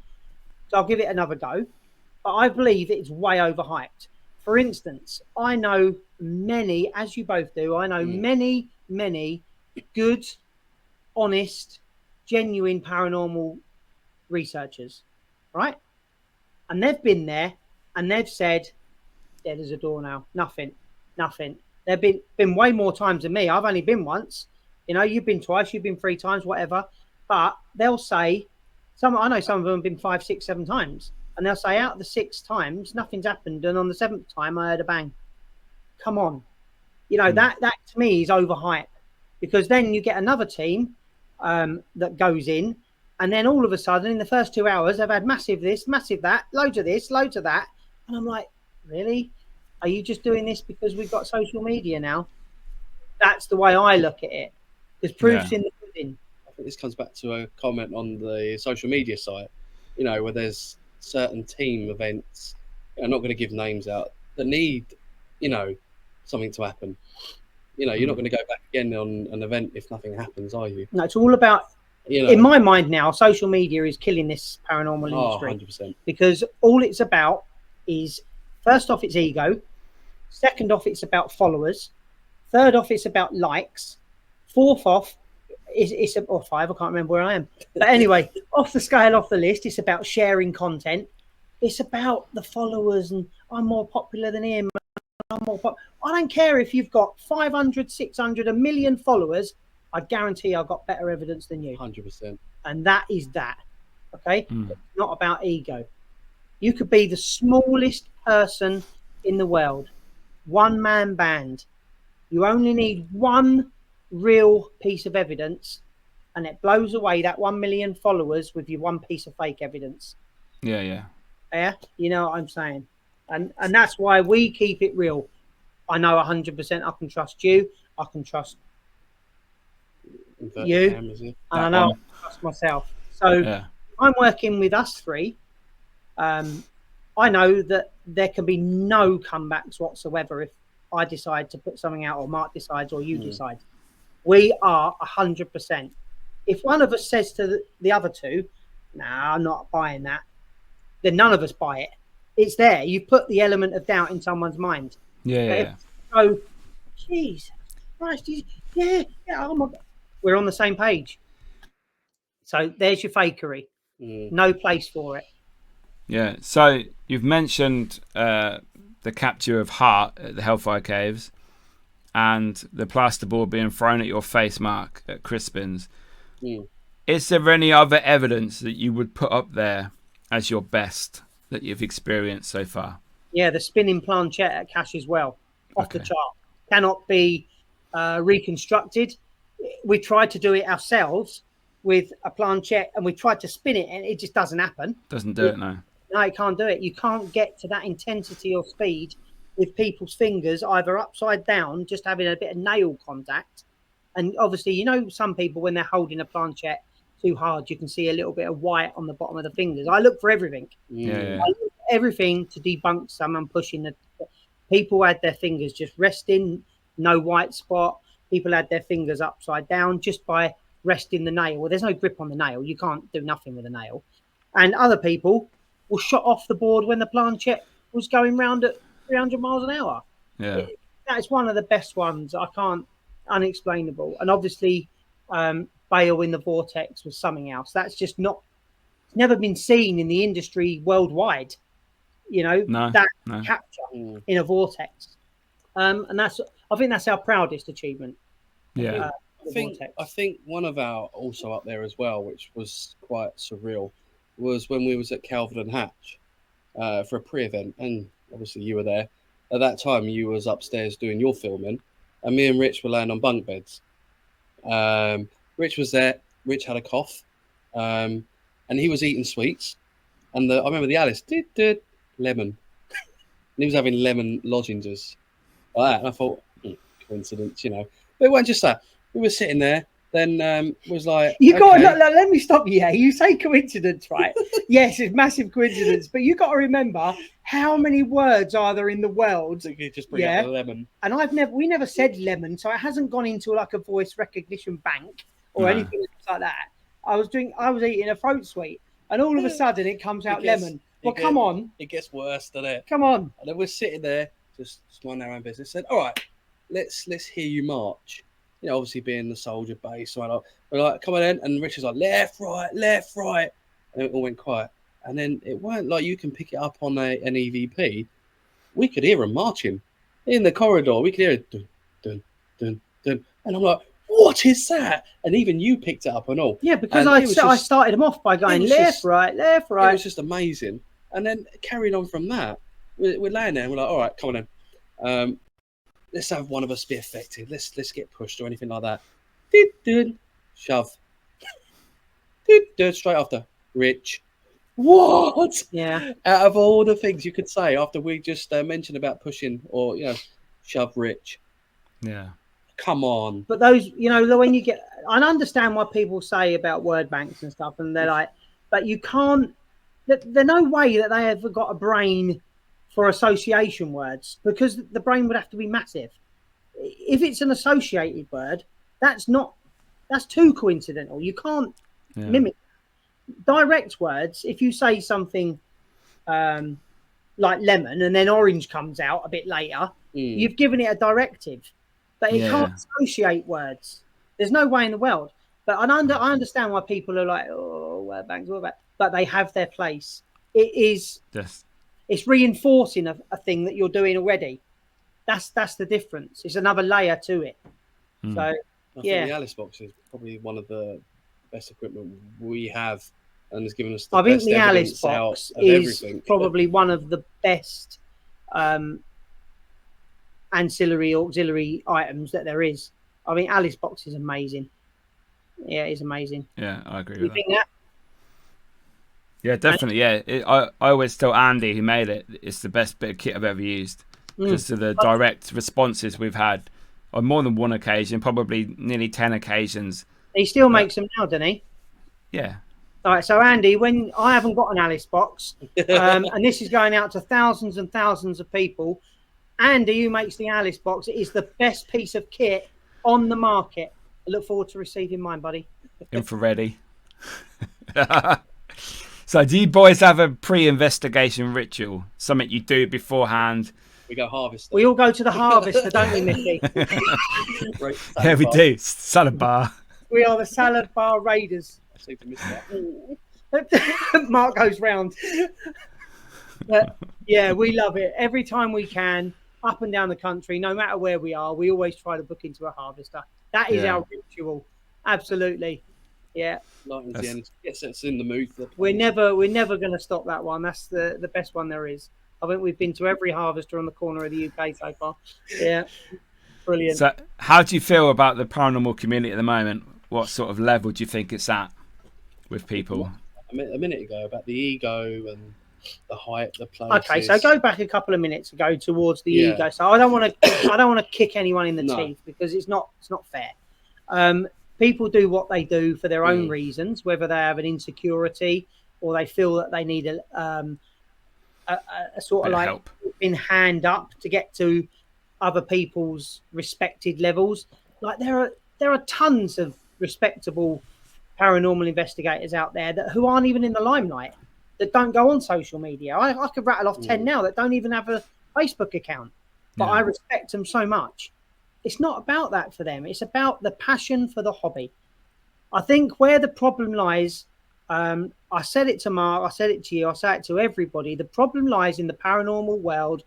Speaker 3: So I'll give it another go. But I believe it's way overhyped. For instance, I know many, as you both do, I know many good, honest, genuine paranormal researchers, right? And they've been there and they've said, dead as a doornail, nothing. They've been way more times than me. I've only been once. You've been twice, you've been 3 times, whatever. But they'll say, I know some of them have been 5, 6, 7 times. And they'll say out of the 6 times, nothing's happened. And on the 7th time, I heard a bang. Come on. That to me is overhyped. Because then you get another team that goes in. And then all of a sudden, in the first 2 hours, they've had massive this, massive that, loads of this, loads of that. And I'm like, really? Are you just doing this because we've got social media now? That's the way I look at it. Because proof's in the pudding.
Speaker 2: I think this comes back to a comment on the social media site, where there's certain team events, I'm not going to give names out, that need, something to happen. You're not going to go back again on an event if nothing happens, are you?
Speaker 3: No, it's all about, in my mind now, social media is killing this paranormal industry.
Speaker 2: 100%.
Speaker 3: Because all it's about is, first off, it's ego. Second off, it's about followers. Third off, it's about likes. Fourth off, or 5, I can't remember where I am. But anyway, off the scale, off the list, it's about sharing content. It's about the followers, and I'm more popular than him. I don't care if you've got 500, 600, 1 million followers. I guarantee I've got better evidence than you.
Speaker 2: 100%.
Speaker 3: And that is that. Okay? It's not about ego. You could be the smallest person in the world. One-man band. You only need one real piece of evidence, and it blows away that 1 million followers with your one piece of fake evidence.
Speaker 1: Yeah.
Speaker 3: You know what I'm saying? And that's why we keep it real. I know 100% I can trust you. I can trust you. And I know I can trust myself. So I'm working with us 3. I know that there can be no comebacks whatsoever if I decide to put something out, or Mark decides, or you decide. We are 100%. If one of us says to the other two, "Nah, I'm not buying that," then none of us buy it. It's there. You put the element of doubt in someone's mind.
Speaker 1: Yeah.
Speaker 3: So, jeez, Christ, yeah, we're on the same page. So there's your fakery. No place for it.
Speaker 1: Yeah. So you've mentioned the capture of Hart at the Hellfire Caves and the plasterboard being thrown at your face, Mark, at Crispin's. Is there any other evidence that you would put up there as your best that you've experienced so far?
Speaker 3: Yeah, the spinning planchette at Cash's Well, off the chart. Cannot be reconstructed. We tried to do it ourselves with a planchette, and we tried to spin it, and it just doesn't happen.
Speaker 1: Doesn't do it, no.
Speaker 3: No, it can't do it. You can't get to that intensity or speed with people's fingers either upside down, just having a bit of nail contact. And obviously, you know, some people, when they're holding a planchette too hard, you can see a little bit of white on the bottom of the fingers. I look for everything.
Speaker 1: Yeah.
Speaker 3: I look for everything to debunk someone pushing the... People had their fingers just resting, no white spot. People had their fingers upside down just by resting the nail. Well, there's no grip on the nail. You can't do nothing with a nail. And other people were shot off the board when the planchette was going round at 300 miles an hour.
Speaker 1: Yeah.
Speaker 3: That is one of the best ones. Unexplainable. And obviously, Bale in the Vortex was something else. That's just never been seen in the industry worldwide. You know, capture in a vortex. And I think that's our proudest achievement.
Speaker 1: Yeah.
Speaker 2: I think one of our also up there as well, which was quite surreal, was when we was at Calvin and Hatch for a pre-event, and obviously you were there. At that time, you was upstairs doing your filming, and me and Rich were laying on bunk beds. Rich was there. Rich had a cough, and he was eating sweets. And I remember the Alice did lemon, and he was having lemon lozenges like that. And I thought, coincidence, you know. But it wasn't just that. We were sitting there. Then was like,
Speaker 3: you got to let me stop you here. You say coincidence, right? Yes, it's massive coincidence, but you got to remember how many words are there in the world.
Speaker 2: So you just bring up the lemon.
Speaker 3: And we never said lemon, so it hasn't gone into like a voice recognition bank or anything like that. I was eating a throat sweet, and all of a sudden it comes out lemon. Well, come on.
Speaker 2: It gets worse, doesn't it?
Speaker 3: Come on.
Speaker 2: And then we're sitting there, just minding our own business. Said, all right, let's hear you march. You know, obviously being the soldier base, so we're like, come on in, and Richard's like, left, right, and it all went quiet. And then it weren't like you can pick it up on an EVP. We could hear them marching in the corridor. We could hear it, dun, dun, dun, dun. And I'm like, what is that? And even you picked it up and all.
Speaker 3: Yeah, because I started them off by going left, right. It
Speaker 2: was just amazing. And then carrying on from that, we're laying there and we're like, all right, come on in. Let's have one of us be affected. Let's get pushed or anything like that. Shove. Straight after. Rich. What?
Speaker 3: Yeah.
Speaker 2: Out of all the things you could say after we just mentioned about pushing or, you know, shove Rich.
Speaker 1: Yeah.
Speaker 2: Come on.
Speaker 3: But those, you know, when you get... I understand what people say about word banks and stuff, and they're like, but you can't... There's no way that they have got a brain for association words, because the brain would have to be massive. If it's an associated word, that's too coincidental. You can't mimic direct words. If you say something like lemon and then orange comes out a bit later, you've given it a directive, but it can't associate words. There's no way in the world. But I understand why people are like, oh, word banks, all that, but they have their place. It is... It's reinforcing a thing that you're doing already. That's the difference. It's another layer to it. So,
Speaker 2: I think the Alice box is probably one of the best equipment we have, and has given us the best
Speaker 3: the Alice box is probably one of the best auxiliary items that there is. I mean, Alice box is amazing. Yeah, it's amazing.
Speaker 1: Yeah, I agree
Speaker 3: you
Speaker 1: with
Speaker 3: think
Speaker 1: that. Yeah, definitely. Yeah, I always tell Andy, who made it, it's the best bit of kit I've ever used because of the direct responses we've had on more than one occasion, probably nearly 10 occasions.
Speaker 3: He still makes them now, doesn't he?
Speaker 1: Yeah.
Speaker 3: All right, so Andy, when I haven't got an Alice box, and this is going out to thousands and thousands of people, Andy, who makes the Alice box, is the best piece of kit on the market. I look forward to receiving mine, buddy.
Speaker 1: Infrared. So do you boys have a pre-investigation ritual? Something you do beforehand?
Speaker 2: We go harvest.
Speaker 3: We all go to the harvester, don't we, Mickey?
Speaker 2: Right,
Speaker 1: Yeah, we do. Salad bar.
Speaker 3: We are the salad bar raiders.
Speaker 2: I seem to miss that.
Speaker 3: Mark goes round. But yeah, we love it. Every time we can, up and down the country, no matter where we are, we always try to book into a harvester. That is our ritual. Absolutely. Yeah.
Speaker 2: Gets us in the mood for the
Speaker 3: We're never going to stop that one. That's the best one there is. I think we've been to every harvester on the corner of the UK so far. Yeah. Brilliant.
Speaker 1: So how do you feel about the paranormal community at the moment? What sort of level do you think it's at with people?
Speaker 2: A minute ago about the ego and the hype, the places.
Speaker 3: Okay, so go back a couple of minutes ago towards the ego. So I don't want to kick anyone in the teeth because it's not fair. People do what they do for their own reasons, whether they have an insecurity or they feel that they need a sort of like
Speaker 1: help
Speaker 3: in hand up to get to other people's respected levels. Like there are tons of respectable paranormal investigators out there who aren't even in the limelight, that don't go on social media. I could rattle off 10 now that don't even have a Facebook account, but I respect them so much. It's not about that for them. It's about the passion for the hobby. I think where the problem lies, I said it to Mark, I said it to you, I say it to everybody. The problem lies in the paranormal world,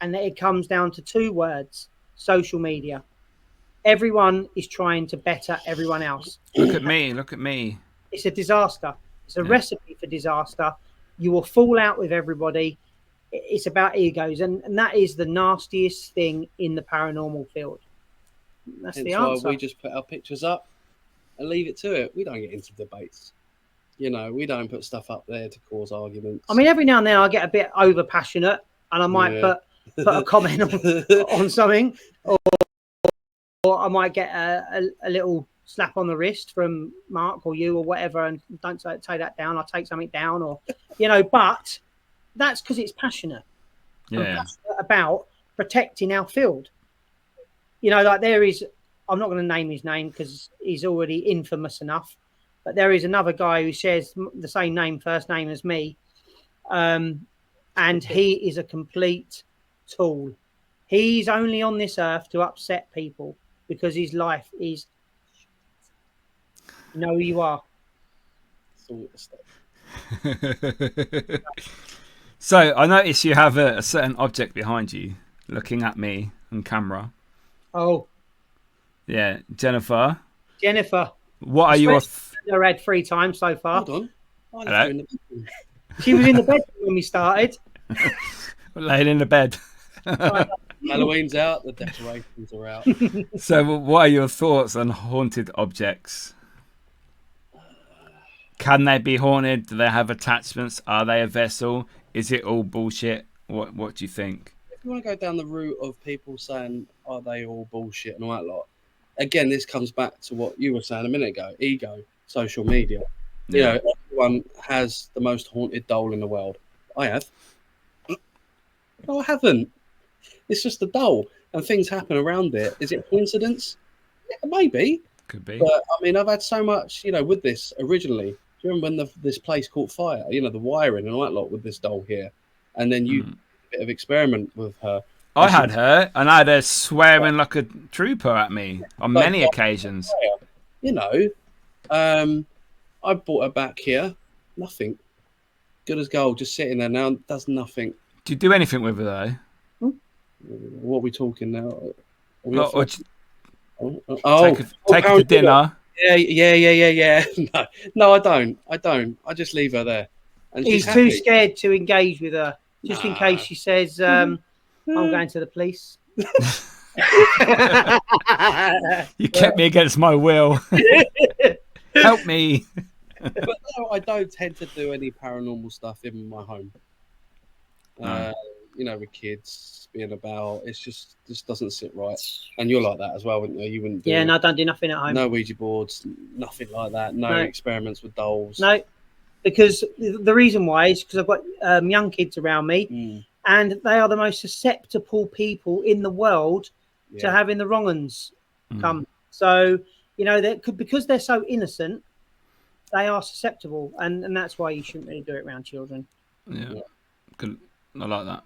Speaker 3: and that it comes down to two words: social media. Everyone is trying to better everyone else.
Speaker 1: Look at me.
Speaker 3: It's a disaster. It's a recipe for disaster. You will fall out with everybody. It's about egos, and that is the nastiest thing in the paranormal field. That's the answer.
Speaker 2: Why we just put our pictures up and leave it to it. We don't get into debates. You know, we don't put stuff up there to cause arguments.
Speaker 3: I mean, every now and then I get a bit over passionate, and I might put a comment on something, or I might get a little slap on the wrist from Mark or you or whatever, and don't take that down. I'll take something down, or but that's because it's passionate.
Speaker 1: Yeah.
Speaker 3: I'm passionate about protecting our field. Like there is, I'm not going to name his name because he's already infamous enough, but there is another guy who shares the same name, first name as me, and he is a complete tool. He's only on this earth to upset people because his life is, you know who you are.
Speaker 1: So I notice you have a certain object behind you looking at me on camera.
Speaker 3: Oh.
Speaker 1: Yeah, Jennifer. What are your...
Speaker 3: I read 3 times so far.
Speaker 2: Hold on.
Speaker 1: Hello?
Speaker 3: She was in the bed when we started.
Speaker 1: Laying in the bed.
Speaker 2: Halloween's out, the decorations are out.
Speaker 1: So what are your thoughts on haunted objects? Can they be haunted? Do they have attachments? Are they a vessel? Is it all bullshit? What do you think?
Speaker 2: If you want to go down the route of people saying, are they all bullshit and all that lot, again, this comes back to what you were saying a minute ago: ego, social media.
Speaker 1: Yeah.
Speaker 2: Everyone has the most haunted doll in the world. I have. No, I haven't. It's just a doll, and things happen around it. Is it coincidence? Yeah, maybe.
Speaker 1: Could be.
Speaker 2: But I mean, I've had so much, with this originally. Do you remember when this place caught fire? The wiring and all that lot with this doll here, and then you did a bit of experiment with her.
Speaker 1: I had her, and I had her swearing like a trooper at me on many occasions.
Speaker 2: I brought her back here. Nothing. Good as gold, just sitting there now, does nothing.
Speaker 1: Do you do anything with her, though?
Speaker 2: What are we talking now?
Speaker 1: Take her to dinner.
Speaker 2: Yeah. No, I don't. I just leave her there. And
Speaker 3: he's too scared to engage with her, just in case she says, I'm going to the police.
Speaker 1: You kept me against my will. Help me.
Speaker 2: But no, I don't tend to do any paranormal stuff in my home. With kids being about, it just doesn't sit right. And you're like that as well, wouldn't you? You wouldn't do.
Speaker 3: Yeah, no, I don't do nothing at home.
Speaker 2: No Ouija boards, nothing like that. No experiments with dolls.
Speaker 3: No. because the reason why is because I've got young kids around me, and they are the most susceptible people in the world to having the wrong uns come. So, because they're so innocent, they are susceptible, and that's why you shouldn't really do it around children.
Speaker 1: Yeah. Good. I like that.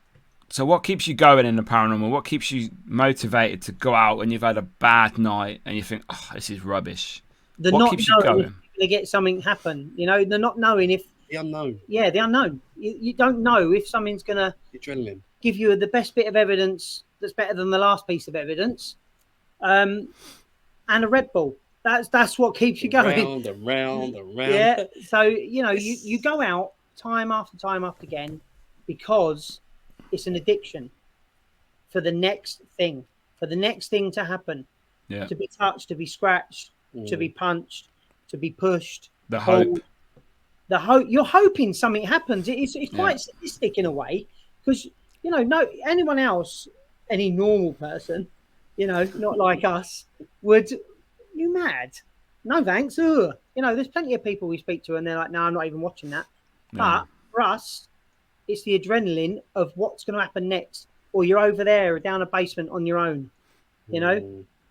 Speaker 1: So what keeps you going in the paranormal? What keeps you motivated to go out when you've had a bad night and you think, oh, this is rubbish? What keeps you going?
Speaker 3: If you're going to get something happen, the not knowing if...
Speaker 2: The unknown.
Speaker 3: Yeah, the unknown. You don't know if something's going to...
Speaker 2: Adrenaline.
Speaker 3: Give you the best bit of evidence that's better than the last piece of evidence. And a Red Bull. That's what keeps you going.
Speaker 2: Round and round and round.
Speaker 3: Yeah. So, you go out time after again because it's an addiction for the next thing to happen.
Speaker 1: Yeah.
Speaker 3: To be touched, to be scratched, to be punched, to be pushed.
Speaker 1: The hope.
Speaker 3: You're hoping something happens. It's quite sadistic in a way because, no anyone else, any normal person, not like us, would... You mad? No thanks. Ugh. There's plenty of people we speak to and they're like, no, I'm not even watching that. But for us, it's the adrenaline of what's going to happen next, or you're over there or down a basement on your own.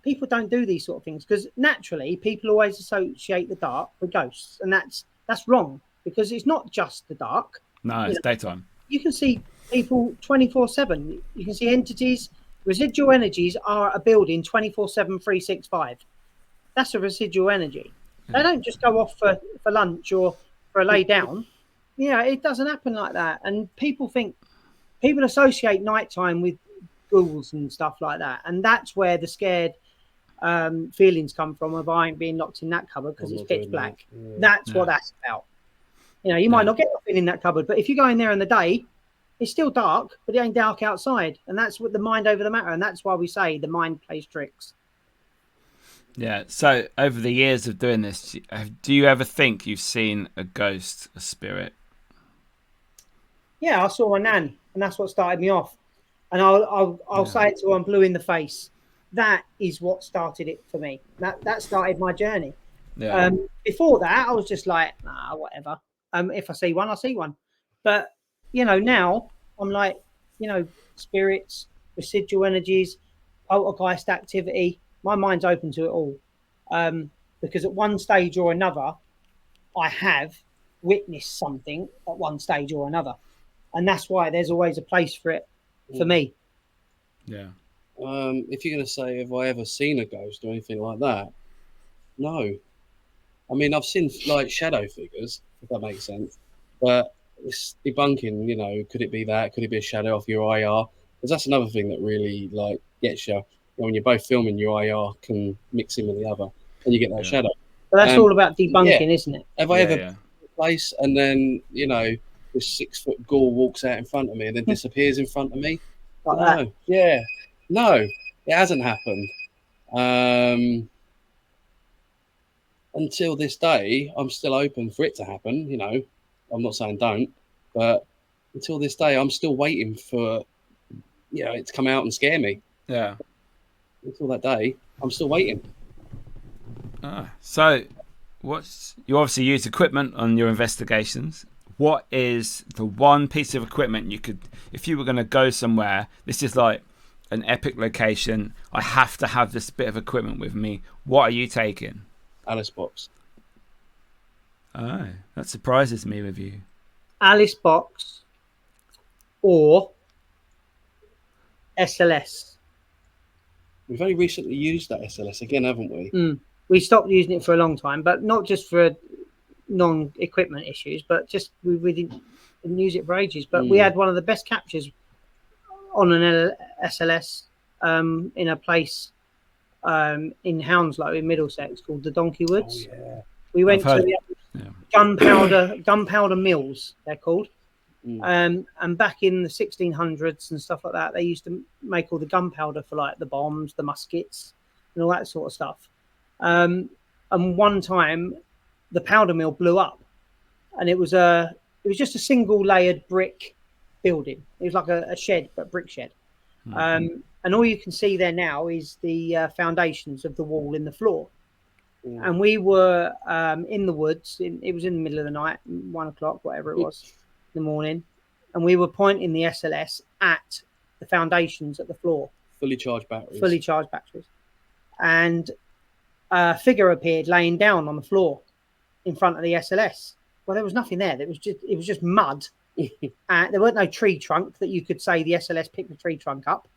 Speaker 3: People don't do these sort of things because naturally people always associate the dark with ghosts, and that's wrong because it's not just the dark.
Speaker 1: No, it's daytime.
Speaker 3: You can see people 24/7. You can see entities. Residual energies are a building 24/7, 365. That's a residual energy. They don't just go off for lunch or for a lay down. It doesn't happen like that. And people associate nighttime with ghouls and stuff like that. And that's where the scared feelings come from of I ain't being locked in that cupboard because it's pitch black. That's what that's about. You might not get nothing in that cupboard, but if you go in there in the day, it's still dark, but it ain't dark outside. And that's what the mind over the matter. And that's why we say the mind plays tricks.
Speaker 1: Yeah. So over the years of doing this, do you ever think you've seen a ghost, a spirit?
Speaker 3: Yeah, I saw my nan, and that's what started me off. And I'll say it to her, I'm blue in the face. That is what started it for me. That started my journey.
Speaker 1: Yeah.
Speaker 3: Before that, I was just like, whatever. If I see one, I see one. But now I'm like, spirits, residual energies, poltergeist activity. My mind's open to it all, because at one stage or another, I have witnessed something at one stage or another, and that's why there's always a place for it for me.
Speaker 1: Yeah.
Speaker 2: If you're going to say, have I ever seen a ghost or anything like that? No. I mean, I've seen like shadow figures, if that makes sense, but it's debunking. Could it be that? Could it be a shadow off your IR? Because that's another thing that really gets you. When you're both filming, your IR can mix in with the other, and you get that shadow.
Speaker 3: But that's all about debunking, isn't it?
Speaker 2: Have I ever been to a place and then this 6-foot ghoul walks out in front of me and then disappears in front of me?
Speaker 3: Like
Speaker 2: no.
Speaker 3: that?
Speaker 2: Yeah, no, it hasn't happened. Until this day, I'm still open for it to happen. I'm not saying don't, but until this day, I'm still waiting for it to come out and scare me.
Speaker 1: Yeah.
Speaker 2: Until that day, I'm still waiting.
Speaker 1: So you obviously use equipment on your investigations. What is the one piece of equipment you could, if you were going to go somewhere, this is like an epic location, I have to have this bit of equipment with me. What are you taking?
Speaker 2: Alice box.
Speaker 1: Oh, that surprises me with you.
Speaker 3: Alice box or SLS.
Speaker 2: We've only recently used that SLS again, haven't we?
Speaker 3: We stopped using it for a long time, but not just for non-equipment issues, but just we didn't use it for ages. But we had one of the best captures on an SLS in a place in Hounslow in Middlesex called the Donkey Woods.
Speaker 2: Oh, yeah.
Speaker 3: We went to the gunpowder mills, they're called. And back in the 1600s and stuff like that, they used to make all the gunpowder for like the bombs, the muskets, and all that sort of stuff. And one time, the powder mill blew up, and it was just a single layered brick building. It was like a shed, but brick shed. And all you can see there now is the foundations of the wall in the floor. and we were in the woods. It was in the middle of the night, 1 o'clock, whatever it was, in the morning, and we were pointing the SLS at the foundations at the floor.
Speaker 2: Fully charged batteries.
Speaker 3: And a figure appeared laying down on the floor in front of the SLS. Well, there was nothing there. It was just mud. There weren't no tree trunk that you could say the SLS picked the tree trunk up.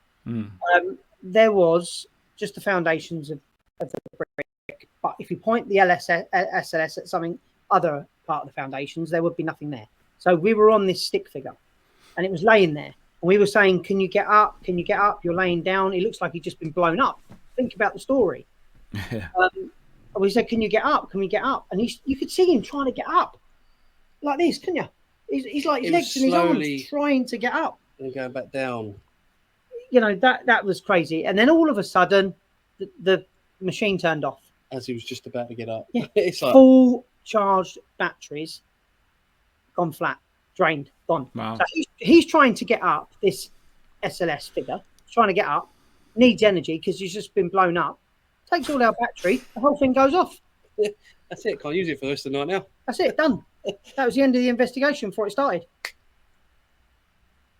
Speaker 3: There was just the foundations of the brick. But if you point the SLS at something other part of the foundations, there would be nothing there. So we were on this stick figure, and it was laying there. And we were saying, "Can you get up? Can you get up? You're laying down. It looks like you've just been blown up. Think about the story."
Speaker 1: Yeah.
Speaker 3: We said, "Can you get up? Can we get up?" And you could see him trying to get up, like this, couldn't you? He's like his legs and his arms trying to get up
Speaker 2: and going back down.
Speaker 3: You know, that was crazy. And then all of a sudden, the machine turned off
Speaker 2: as he was just about to get up.
Speaker 3: Yeah,
Speaker 2: it's like
Speaker 3: full charged batteries, gone flat, drained, gone.
Speaker 1: Wow.
Speaker 3: So he's trying to get up. This SLS figure trying to get up, needs energy because he's just been blown up. Takes all our battery, the whole thing goes off.
Speaker 2: That's it. Can't use it for the rest of the night now.
Speaker 3: That's it. Done. That was the end of the investigation before it started.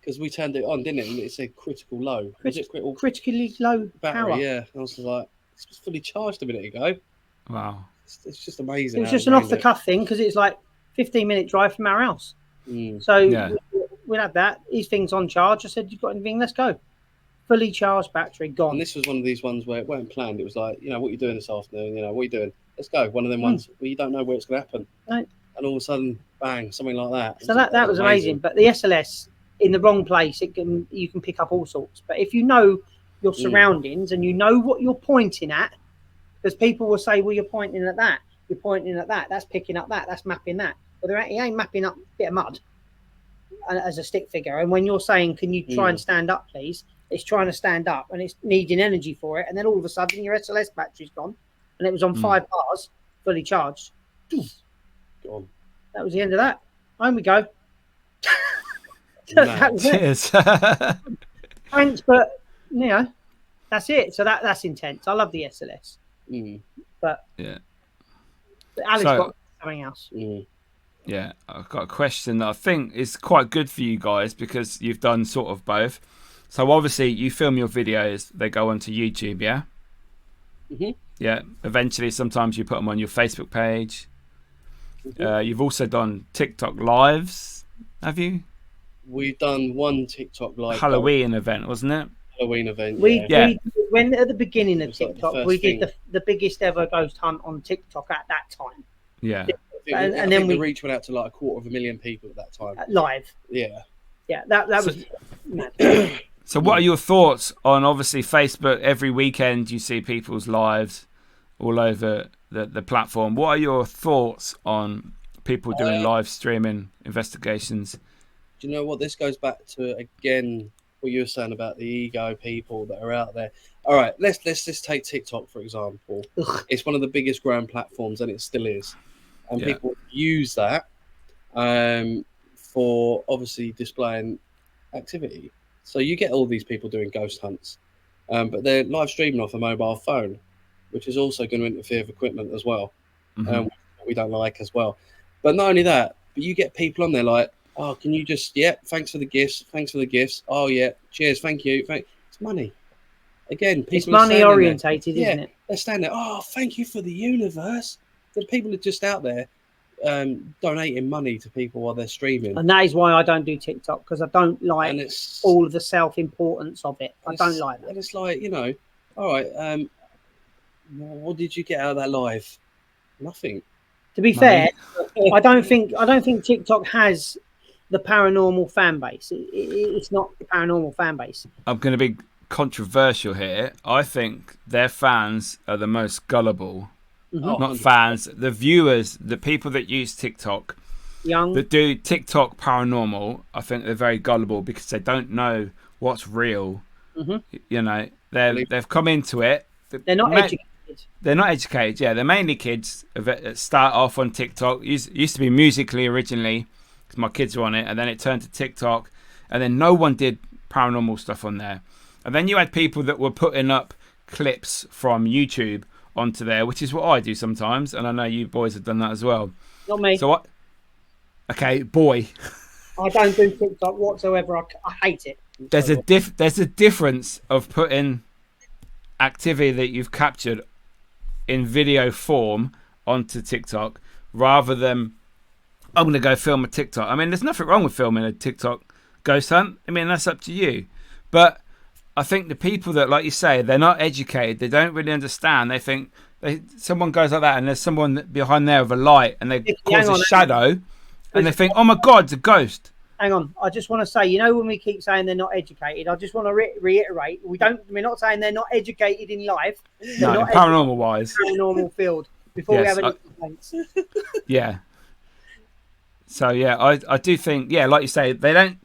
Speaker 2: Because we turned it on, didn't it? And it said critical low.
Speaker 3: Critically low
Speaker 2: battery,
Speaker 3: power.
Speaker 2: Yeah. I was like, it was fully charged a minute ago.
Speaker 1: Wow.
Speaker 2: It's just amazing.
Speaker 3: It was just an off-the-cuff thing because it's like 15-minute drive from our house. So we had that. His thing's on charge. I said, "You've got anything? Let's go." Fully charged battery, gone.
Speaker 2: And this was one of these ones where it weren't planned. It was like, what are you doing this afternoon? What are you doing? Let's go. One of them ones where you don't know where it's going to happen.
Speaker 3: No.
Speaker 2: And all of a sudden, bang, something like that.
Speaker 3: So that was amazing. But the SLS, in the wrong place, you can pick up all sorts. But if you know your surroundings and you know what you're pointing at, because people will say, "Well, you're pointing at that. You're pointing at that. That's picking up that. That's mapping that." Well, he ain't mapping up a bit of mud as a stick figure. And when you're saying, "Can you try and stand up, please?" It's trying to stand up and it's needing energy for it. And then all of a sudden, your SLS battery's gone, and it was on 5 bars, fully charged.
Speaker 2: Gone.
Speaker 3: That was the end of that. Home we go. That was
Speaker 1: Cheers.
Speaker 3: Thanks, but that's it. So that's intense. I love the SLS. But
Speaker 1: yeah,
Speaker 3: Ali's got something else.
Speaker 1: Yeah, I've got a question that I think is quite good for you guys because you've done sort of both. So obviously you film your videos, they go onto YouTube, yeah? Yeah, eventually sometimes you put them on your Facebook page. You've also done TikTok lives, have you?
Speaker 2: We've done one TikTok live.
Speaker 1: Halloween event, wasn't it?
Speaker 2: Halloween event.
Speaker 3: We when at the beginning of TikTok, like we did the biggest ever ghost hunt on TikTok at that time.
Speaker 1: Yeah.
Speaker 2: And then the reach went out to like 250,000 people at that time.
Speaker 3: Live.
Speaker 2: Yeah.
Speaker 3: Yeah, that was mad.
Speaker 1: So what are your thoughts on, obviously, Facebook? Every weekend you see people's lives all over the platform. What are your thoughts on people doing live streaming investigations?
Speaker 2: Do you know what? This goes back to, again, what you were saying about the ego people that are out there. All right, let's just take TikTok, for example. It's one of the biggest growing platforms, and it still is. And people use that for, obviously, displaying activity. So you get all these people doing ghost hunts, but they're live streaming off a mobile phone, which is also going to interfere with equipment as well, we don't like as well. But not only that, but you get people on there like, "Oh, can you just, thanks for the gifts. Oh, yeah, cheers, thank you. It's money. Again, people
Speaker 3: it's money orientated, isn't it?
Speaker 2: They're standing there, "Oh, thank you for the universe." The people are just out there donating money to people while they're streaming.
Speaker 3: And that is why I don't do TikTok, because I don't like all of the self-importance of it. I don't like that.
Speaker 2: And it's like, all right, what did you get out of that live? Nothing.
Speaker 3: To be fair, I don't think TikTok has the paranormal fan base. It's not the paranormal fan base.
Speaker 1: I'm going to be controversial here. I think their fans are the most gullible. Not fans, the viewers, the people that use TikTok, that do TikTok paranormal, I think they're very gullible because they don't know what's real. They've come into it.
Speaker 3: They're not educated.
Speaker 1: They're not educated. Yeah, they're mainly kids that start off on TikTok. Used to be Musically originally, because my kids were on it, and then it turned to TikTok, and then no one did paranormal stuff on there. And then you had people that were putting up clips from YouTube onto there, which is what I do sometimes, and I know you boys have done that as well.
Speaker 3: Not me.
Speaker 1: So what? Okay, boy.
Speaker 3: I don't do TikTok whatsoever. I hate it.
Speaker 1: There's a difference of putting activity that you've captured in video form onto TikTok rather than I'm going to go film a TikTok. I mean, there's nothing wrong with filming a TikTok ghost hunt. I mean, that's up to you. But I think the people that, like you say, they're not educated. They don't really understand. They think someone goes like that and there's someone behind there with a light and they cause a shadow and they think, oh my God, it's a ghost.
Speaker 3: Hang on, I just want to say, when we keep saying they're not educated, I just want to reiterate, we're not saying they're not educated in life.
Speaker 1: No,
Speaker 3: not
Speaker 1: paranormal wise.
Speaker 3: Paranormal field. Before we have any complaints.
Speaker 1: Yeah. So yeah, I do think, like you say, they don't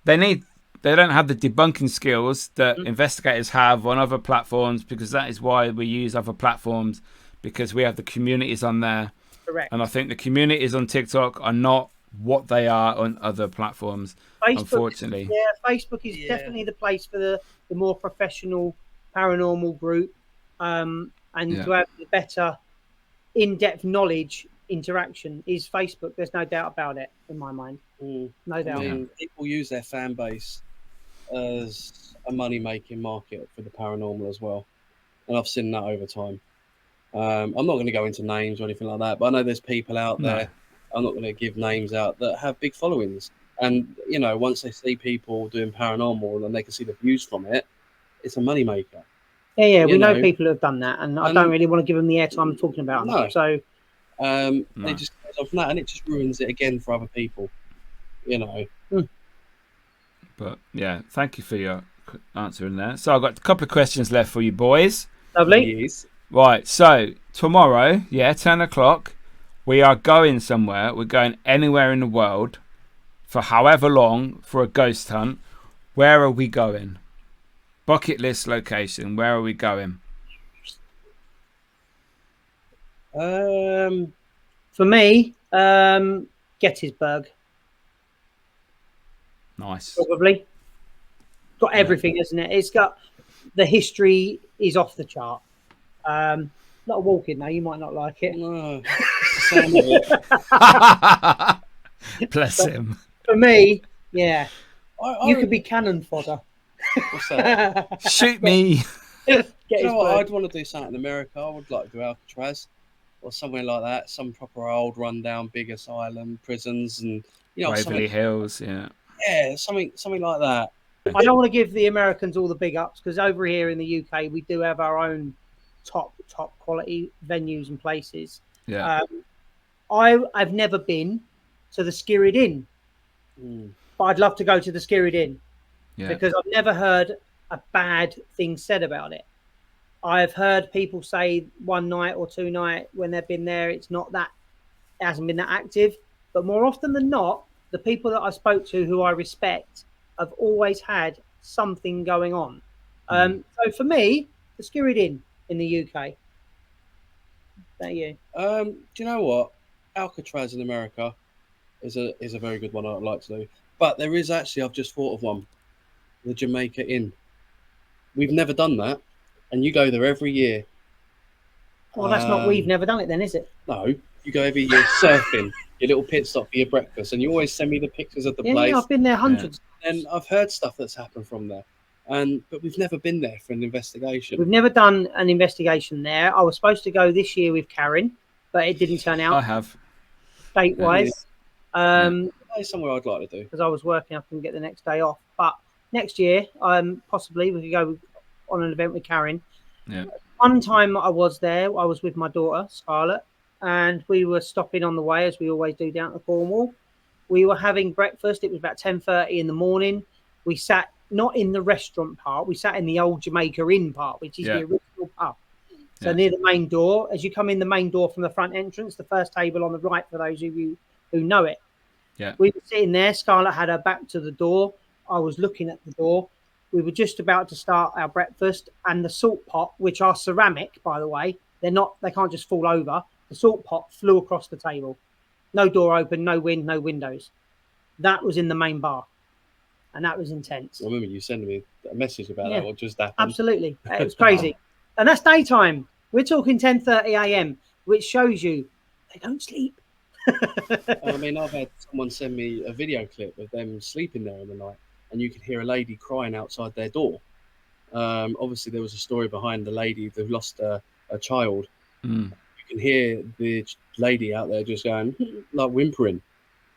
Speaker 1: have the debunking skills that investigators have on other platforms, because that is why we use other platforms, because we have the communities on there.
Speaker 3: Correct.
Speaker 1: And I think the communities on TikTok are not what they are on other platforms, unfortunately.
Speaker 3: Facebook is definitely the place for the more professional paranormal group, and to have the better in-depth knowledge interaction is Facebook. There's no doubt about it in my mind. No doubt.
Speaker 2: I mean, people use their fan base as a money-making market for the paranormal as well, and I've seen that over time. I'm not going to go into names or anything like that, but I know there's people out there. I'm not going to give names out that have big followings. And, once they see people doing paranormal and they can see the views from it, it's a moneymaker.
Speaker 3: Yeah, we know people who have done that. And I don't really want to give them the airtime I'm talking about.
Speaker 2: No.
Speaker 3: So,
Speaker 2: it just goes off from that and it just ruins it again for other people,
Speaker 1: But, yeah, thank you for your answer in there. So I've got a couple of questions left for you boys.
Speaker 3: Lovely.
Speaker 2: Yes.
Speaker 1: Right, so tomorrow, 10 o'clock, we are going somewhere. We're going anywhere in the world for however long for a ghost hunt. Where are we going? Bucket list location. Where are we going?
Speaker 3: For me, Gettysburg.
Speaker 1: Nice.
Speaker 3: Probably. Got everything, isn't it? It's got the history is off the chart. Not a walk-in though. You might not like it.
Speaker 2: No.
Speaker 1: Bless him.
Speaker 3: For me, you
Speaker 2: I
Speaker 3: could be cannon fodder.
Speaker 2: What's that?
Speaker 1: Shoot me.
Speaker 2: You know what? I'd want to do something in America. I would like to do Alcatraz or somewhere like that. Some proper old rundown big asylum prisons and
Speaker 1: Waverly Hills. Yeah,
Speaker 2: something like that.
Speaker 3: I don't want to give the Americans all the big ups, because over here in the UK we do have our own top quality venues and places. I've never been to the Skirrid Inn, but I'd love to go to the Skirrid Inn because I've never heard a bad thing said about it. I've heard people say one night or two night when they've been there, it hasn't been that active, but more often than not, the people that I spoke to who I respect have always had something going on. So for me, the Skirrid Inn in the UK. Thank you.
Speaker 2: Do you know what? Alcatraz in America is a very good one I'd like to do. But there is actually, I've just thought of one, the Jamaica Inn. We've never done that, and you go there every year.
Speaker 3: Well, that's not we've never done it then, is it?
Speaker 2: No, you go every year surfing, your little pit stop for your breakfast, and you always send me the pictures of the place.
Speaker 3: Yeah, I've been there hundreds.
Speaker 2: And I've heard stuff that's happened from there. But we've never been there for an investigation.
Speaker 3: We've never done an investigation there. I was supposed to go this year with Karen, but it didn't turn out.
Speaker 1: I have.
Speaker 3: Date-wise.
Speaker 2: It's somewhere I'd like to do.
Speaker 3: Because I was working, I couldn't get the next day off. But next year, possibly we could go on an event with Karen.
Speaker 1: Yeah.
Speaker 3: One time I was there, I was with my daughter, Scarlett, and we were stopping on the way, as we always do down at Cornwall. We were having breakfast. It was about 10:30 in the morning. We sat not in the restaurant part. We sat in the old Jamaica Inn part, which is the original pub. So near the main door, as you come in the main door from the front entrance, the first table on the right for those of you who know it.
Speaker 1: Yeah.
Speaker 3: We were sitting there. Scarlett had her back to the door. I was looking at the door. We were just about to start our breakfast, and the salt pot, which are ceramic, by the way, they can't just fall over. The salt pot flew across the table. No door open, no wind, no windows. That was in the main bar. And that was intense.
Speaker 2: I remember you sending me a message about that, what just happened.
Speaker 3: Absolutely. It was crazy. And that's daytime. We're talking 10:30 a.m., which shows you they don't sleep.
Speaker 2: I mean, I've had someone send me a video clip of them sleeping there in the night, and you can hear a lady crying outside their door. Obviously, there was a story behind the lady who lost a child.
Speaker 1: Mm.
Speaker 2: You can hear the lady out there just going, like whimpering.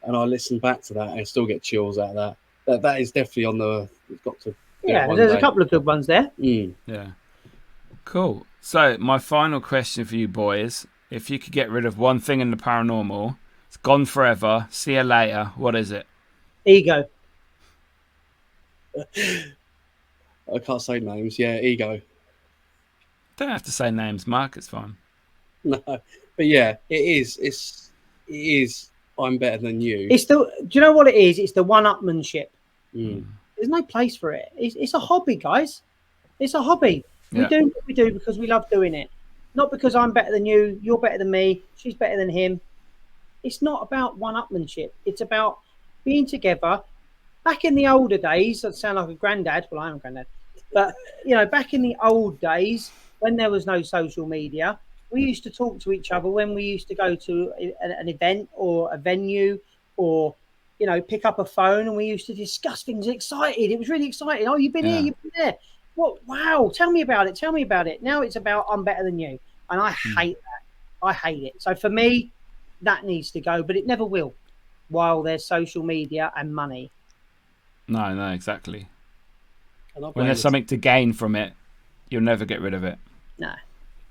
Speaker 2: And I listen back to that and still get chills out of that. That is definitely on the. It's got to.
Speaker 3: Yeah, there's a couple of good ones there.
Speaker 2: Mm.
Speaker 1: Yeah. Cool. So, my final question for you boys. If you could get rid of one thing in the paranormal, it's gone forever, see you later, what is it?
Speaker 3: Ego.
Speaker 2: I can't say names. Yeah, ego.
Speaker 1: Don't have to say names, Mark, it's fine.
Speaker 2: No, but yeah, it is. It is. I'm better than you.
Speaker 3: It's the. Do you know what it is? It's the one-upmanship.
Speaker 2: Mm.
Speaker 3: There's no place for it. It's a hobby, guys. It's a hobby. We
Speaker 1: Yeah.
Speaker 3: do what we do because we love doing it, not because I'm better than you, you're better than me, she's better than him. It's not about one-upmanship. It's about being together. Back in the older days, I sound like a granddad. Well, I am a granddad, but back in the old days when there was no social media, we used to talk to each other when we used to go to an event or a venue, or pick up a phone, and we used to discuss things. Excited, it was really exciting. Oh, you've been here, you've been there. What? Wow! Tell me about it. Tell me about it. Now it's about I'm better than you, and I hate that. I hate it. So for me, that needs to go, but it never will, while there's social media and money.
Speaker 1: No, exactly.
Speaker 2: When
Speaker 1: there's something to gain from it, you'll never get rid of it.
Speaker 3: No.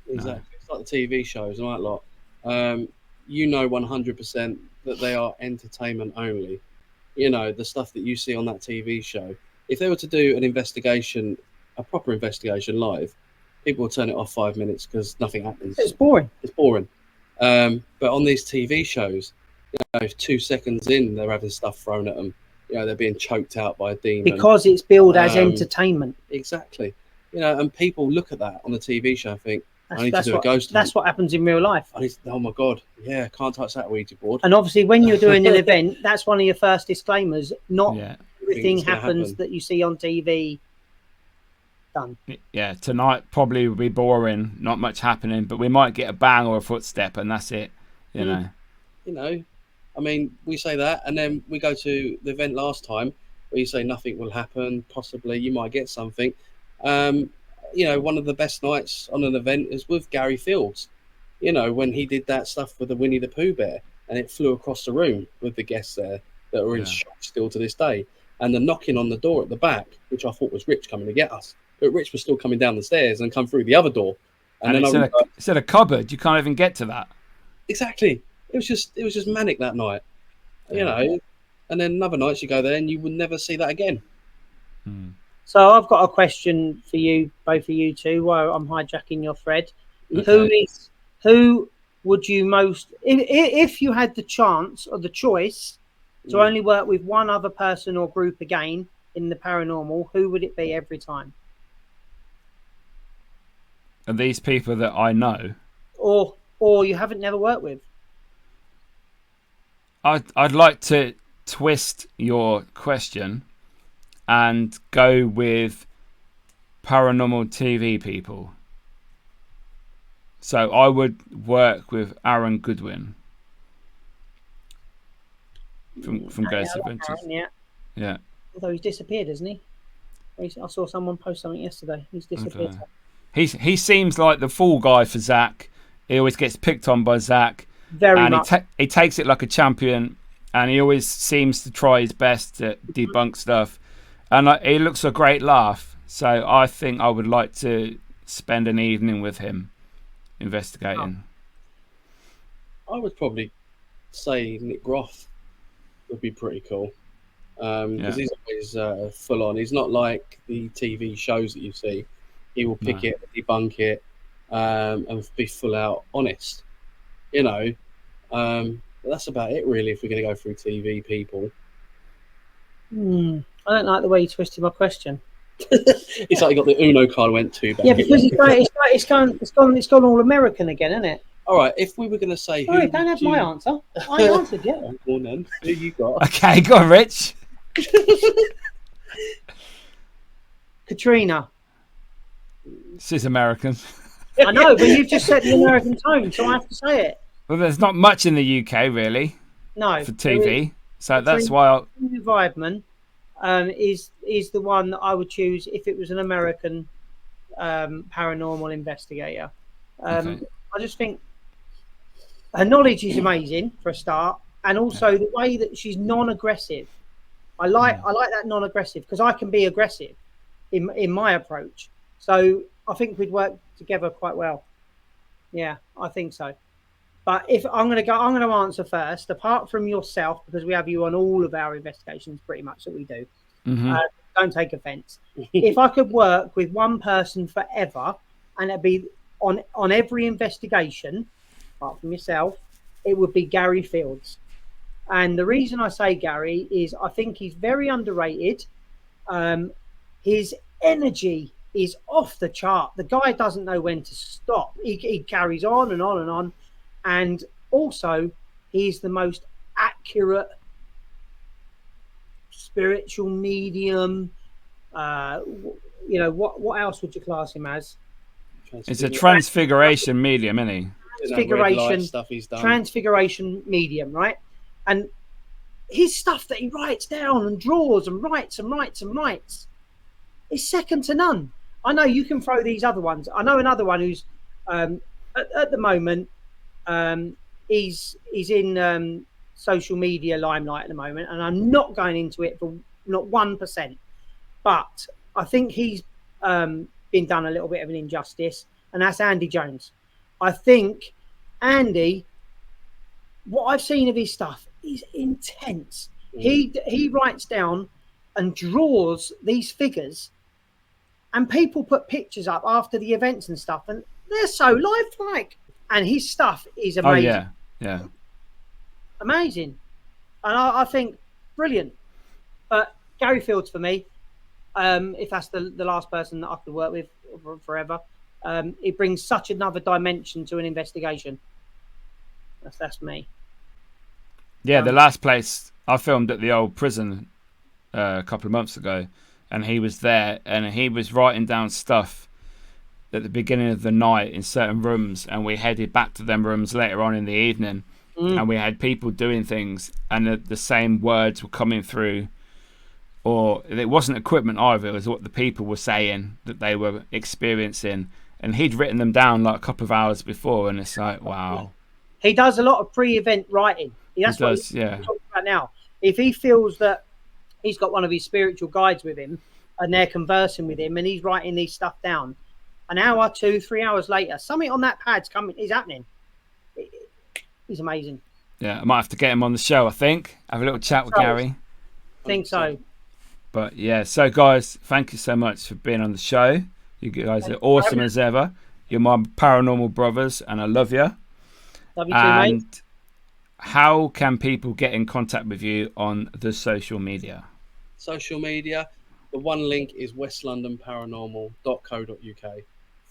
Speaker 2: Exactly. No. It's like the TV shows and that lot. 100% that they are entertainment only. The stuff that you see on that TV show. If they were to do an investigation, a proper investigation live, people will turn it off 5 minutes because nothing happens.
Speaker 3: It's boring.
Speaker 2: It's boring. But on these TV shows, 2 seconds in, they're having stuff thrown at them. They're being choked out by a demon.
Speaker 3: Because it's billed as entertainment.
Speaker 2: Exactly. And people look at that on the TV show and think, I need to do a ghost hunt.
Speaker 3: That's what happens in real life.
Speaker 2: Oh my God. Yeah, can't touch that Ouija board.
Speaker 3: And obviously when you're doing an event, that's one of your first disclaimers. Not everything happens that you see on TV. Done.
Speaker 1: Yeah, tonight probably will be boring, not much happening, but we might get a bang or a footstep and that's it.
Speaker 2: I mean, we say that, and then we go to the event last time where you say nothing will happen, possibly you might get something. One of the best nights on an event is with Gary Fields. When he did that stuff with the Winnie the Pooh bear, and it flew across the room with the guests there that are in shock still to this day. And the knocking on the door at the back, which I thought was Rich coming to get us, but Rich was still coming down the stairs and come through the other door.
Speaker 1: And then it's in a cupboard. You can't even get to that.
Speaker 2: Exactly. It was just manic that night, And then another night you go there and you would never see that again.
Speaker 3: So I've got a question for you, both of you two, while I'm hijacking your thread.
Speaker 2: Okay.
Speaker 3: Who would you most, if you had the chance or the choice to only work with one other person or group again in the paranormal, who would it be every time?
Speaker 1: Are these people that I know?
Speaker 3: Or you haven't never worked with?
Speaker 1: I'd like to twist your question and go with paranormal TV people. So I would work with Aaron Goodwin from Ghost Adventures.
Speaker 3: Aaron,
Speaker 1: yeah.
Speaker 3: Although he's disappeared, hasn't he? I saw someone post something yesterday. He's disappeared.
Speaker 1: Okay. He seems like the fall guy for Zach. He always gets picked on by Zach.
Speaker 3: Very much.
Speaker 1: He takes it like a champion, and he always seems to try his best to debunk stuff. And he looks a great laugh. So I think I would like to spend an evening with him investigating.
Speaker 2: I would probably say Nick Groff would be pretty cool. Because he's always full on. He's not like the TV shows that you see. He will pick it, debunk it, and be full out honest. But that's about it really if we're going to go through TV people.
Speaker 3: I don't like the way you twisted my question.
Speaker 2: It's like you got the Uno card went too bad.
Speaker 3: Yeah, because it's gone all American again, isn't it?
Speaker 2: All right, if we were going to say
Speaker 3: don't have my answer. I answered, yeah.
Speaker 2: Well, then, who you got?
Speaker 1: Okay, go on, Rich.
Speaker 3: Katrina.
Speaker 1: She's American.
Speaker 3: I know, but you've just set the American tone, so I have to say it.
Speaker 1: Well, there's not much in the UK really
Speaker 3: No,
Speaker 1: for TV, so that's
Speaker 3: between
Speaker 1: why.
Speaker 3: Weidman is the one that I would choose if it was an American paranormal investigator.
Speaker 1: Okay.
Speaker 3: I just think her knowledge is amazing for a start, and also the way that she's non-aggressive. I like that non-aggressive, because I can be aggressive in my approach. So I think we'd work together quite well. Yeah, I think so. But if I'm going to answer first. Apart from yourself, because we have you on all of our investigations, pretty much that we do.
Speaker 1: Mm-hmm.
Speaker 3: Don't take offence. If I could work with one person forever, and it'd be on every investigation, apart from yourself, it would be Gary Fields. And the reason I say Gary is I think he's very underrated. His energy is off the chart. The guy doesn't know when to stop. He carries on and on and on. And also, he's the most accurate spiritual medium. What else would you class him as?
Speaker 1: It's a transfiguration medium, isn't he?
Speaker 3: Transfiguration medium, right? And his stuff that he writes down and draws and writes is second to none. I know you can throw these other ones. I know another one who's at the moment he's in social media limelight at the moment, and I'm not going into it for not 1%, but I think he's been done a little bit of an injustice, and that's Andy Jones. I think Andy, what I've seen of his stuff is intense. He writes down and draws these figures, and people put pictures up after the events and stuff, and they're so lifelike. And his stuff is amazing.
Speaker 1: Oh yeah,
Speaker 3: amazing. And I think brilliant. But Gary Fields for me, if that's the last person that I could work with forever, it brings such another dimension to an investigation. That's me.
Speaker 1: Yeah, the last place I filmed at the old prison a couple of months ago, and he was there, and he was writing down stuff at the beginning of the night in certain rooms, and we headed back to them rooms later on in the evening, and we had people doing things, and the same words were coming through, or it wasn't equipment either, it was what the people were saying that they were experiencing, and he'd written them down like a couple of hours before, and it's like, wow.
Speaker 3: He does a lot of pre-event writing. That's what he's talking about now. If he feels that he's got one of his spiritual guides with him, and they're conversing with him, and he's writing these stuff down, an hour, 2-3 hours later, something on that pad's is happening. He's amazing.
Speaker 1: Yeah, I might have to get him on the show, I think. Have a little chat with Gary.
Speaker 3: I think so.
Speaker 1: But yeah, so guys, thank you so much for being on the show. You guys are awesome as ever. You're my paranormal brothers, and I love you.
Speaker 3: Love you too, mate.
Speaker 1: How can people get in contact with you on the social media?
Speaker 2: Social media, the one link is westlondonparanormal.co.uk.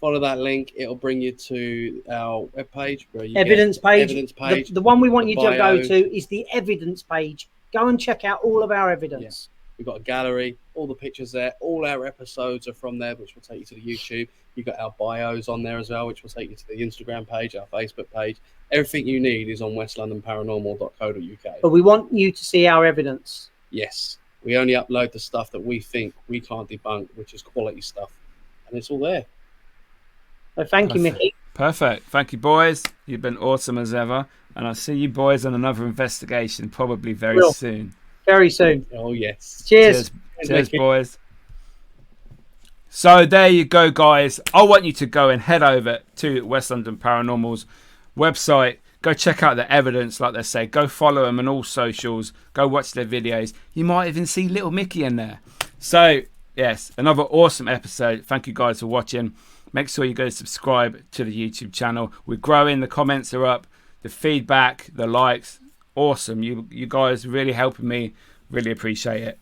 Speaker 2: Follow that link. It'll bring you to our webpage.
Speaker 3: Evidence page. The one we want you to go to is the evidence page. Go and check out all of our evidence.
Speaker 2: Yeah. We've got a gallery, all the pictures there. All our episodes are from there, which will take you to the YouTube. You've got our bios on there as well, which will take you to the Instagram page, our Facebook page. Everything you need is on westlondonparanormal.co.uk.
Speaker 3: But we want you to see our evidence.
Speaker 2: Yes. We only upload the stuff that we think we can't debunk, which is quality stuff. And it's all there.
Speaker 3: So thank you, Mickey.
Speaker 1: Perfect. Thank you, boys. You've been awesome as ever. And I'll see you boys on another investigation probably very soon.
Speaker 3: Very soon.
Speaker 2: Oh, yes.
Speaker 3: Cheers.
Speaker 1: Cheers, boys. So there you go, guys. I want you to go and head over to West London Paranormal's website. Go check out the evidence, like they say. Go follow them on all socials. Go watch their videos. You might even see little Mickey in there. So, yes, another awesome episode. Thank you guys for watching. Make sure you go subscribe to the YouTube channel. We're growing. The comments are up. The feedback, the likes, awesome. You guys really helping me. Really appreciate it.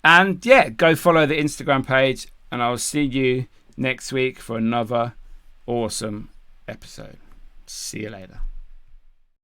Speaker 1: And yeah, go follow the Instagram page. And I'll see you next week for another awesome episode. See you later.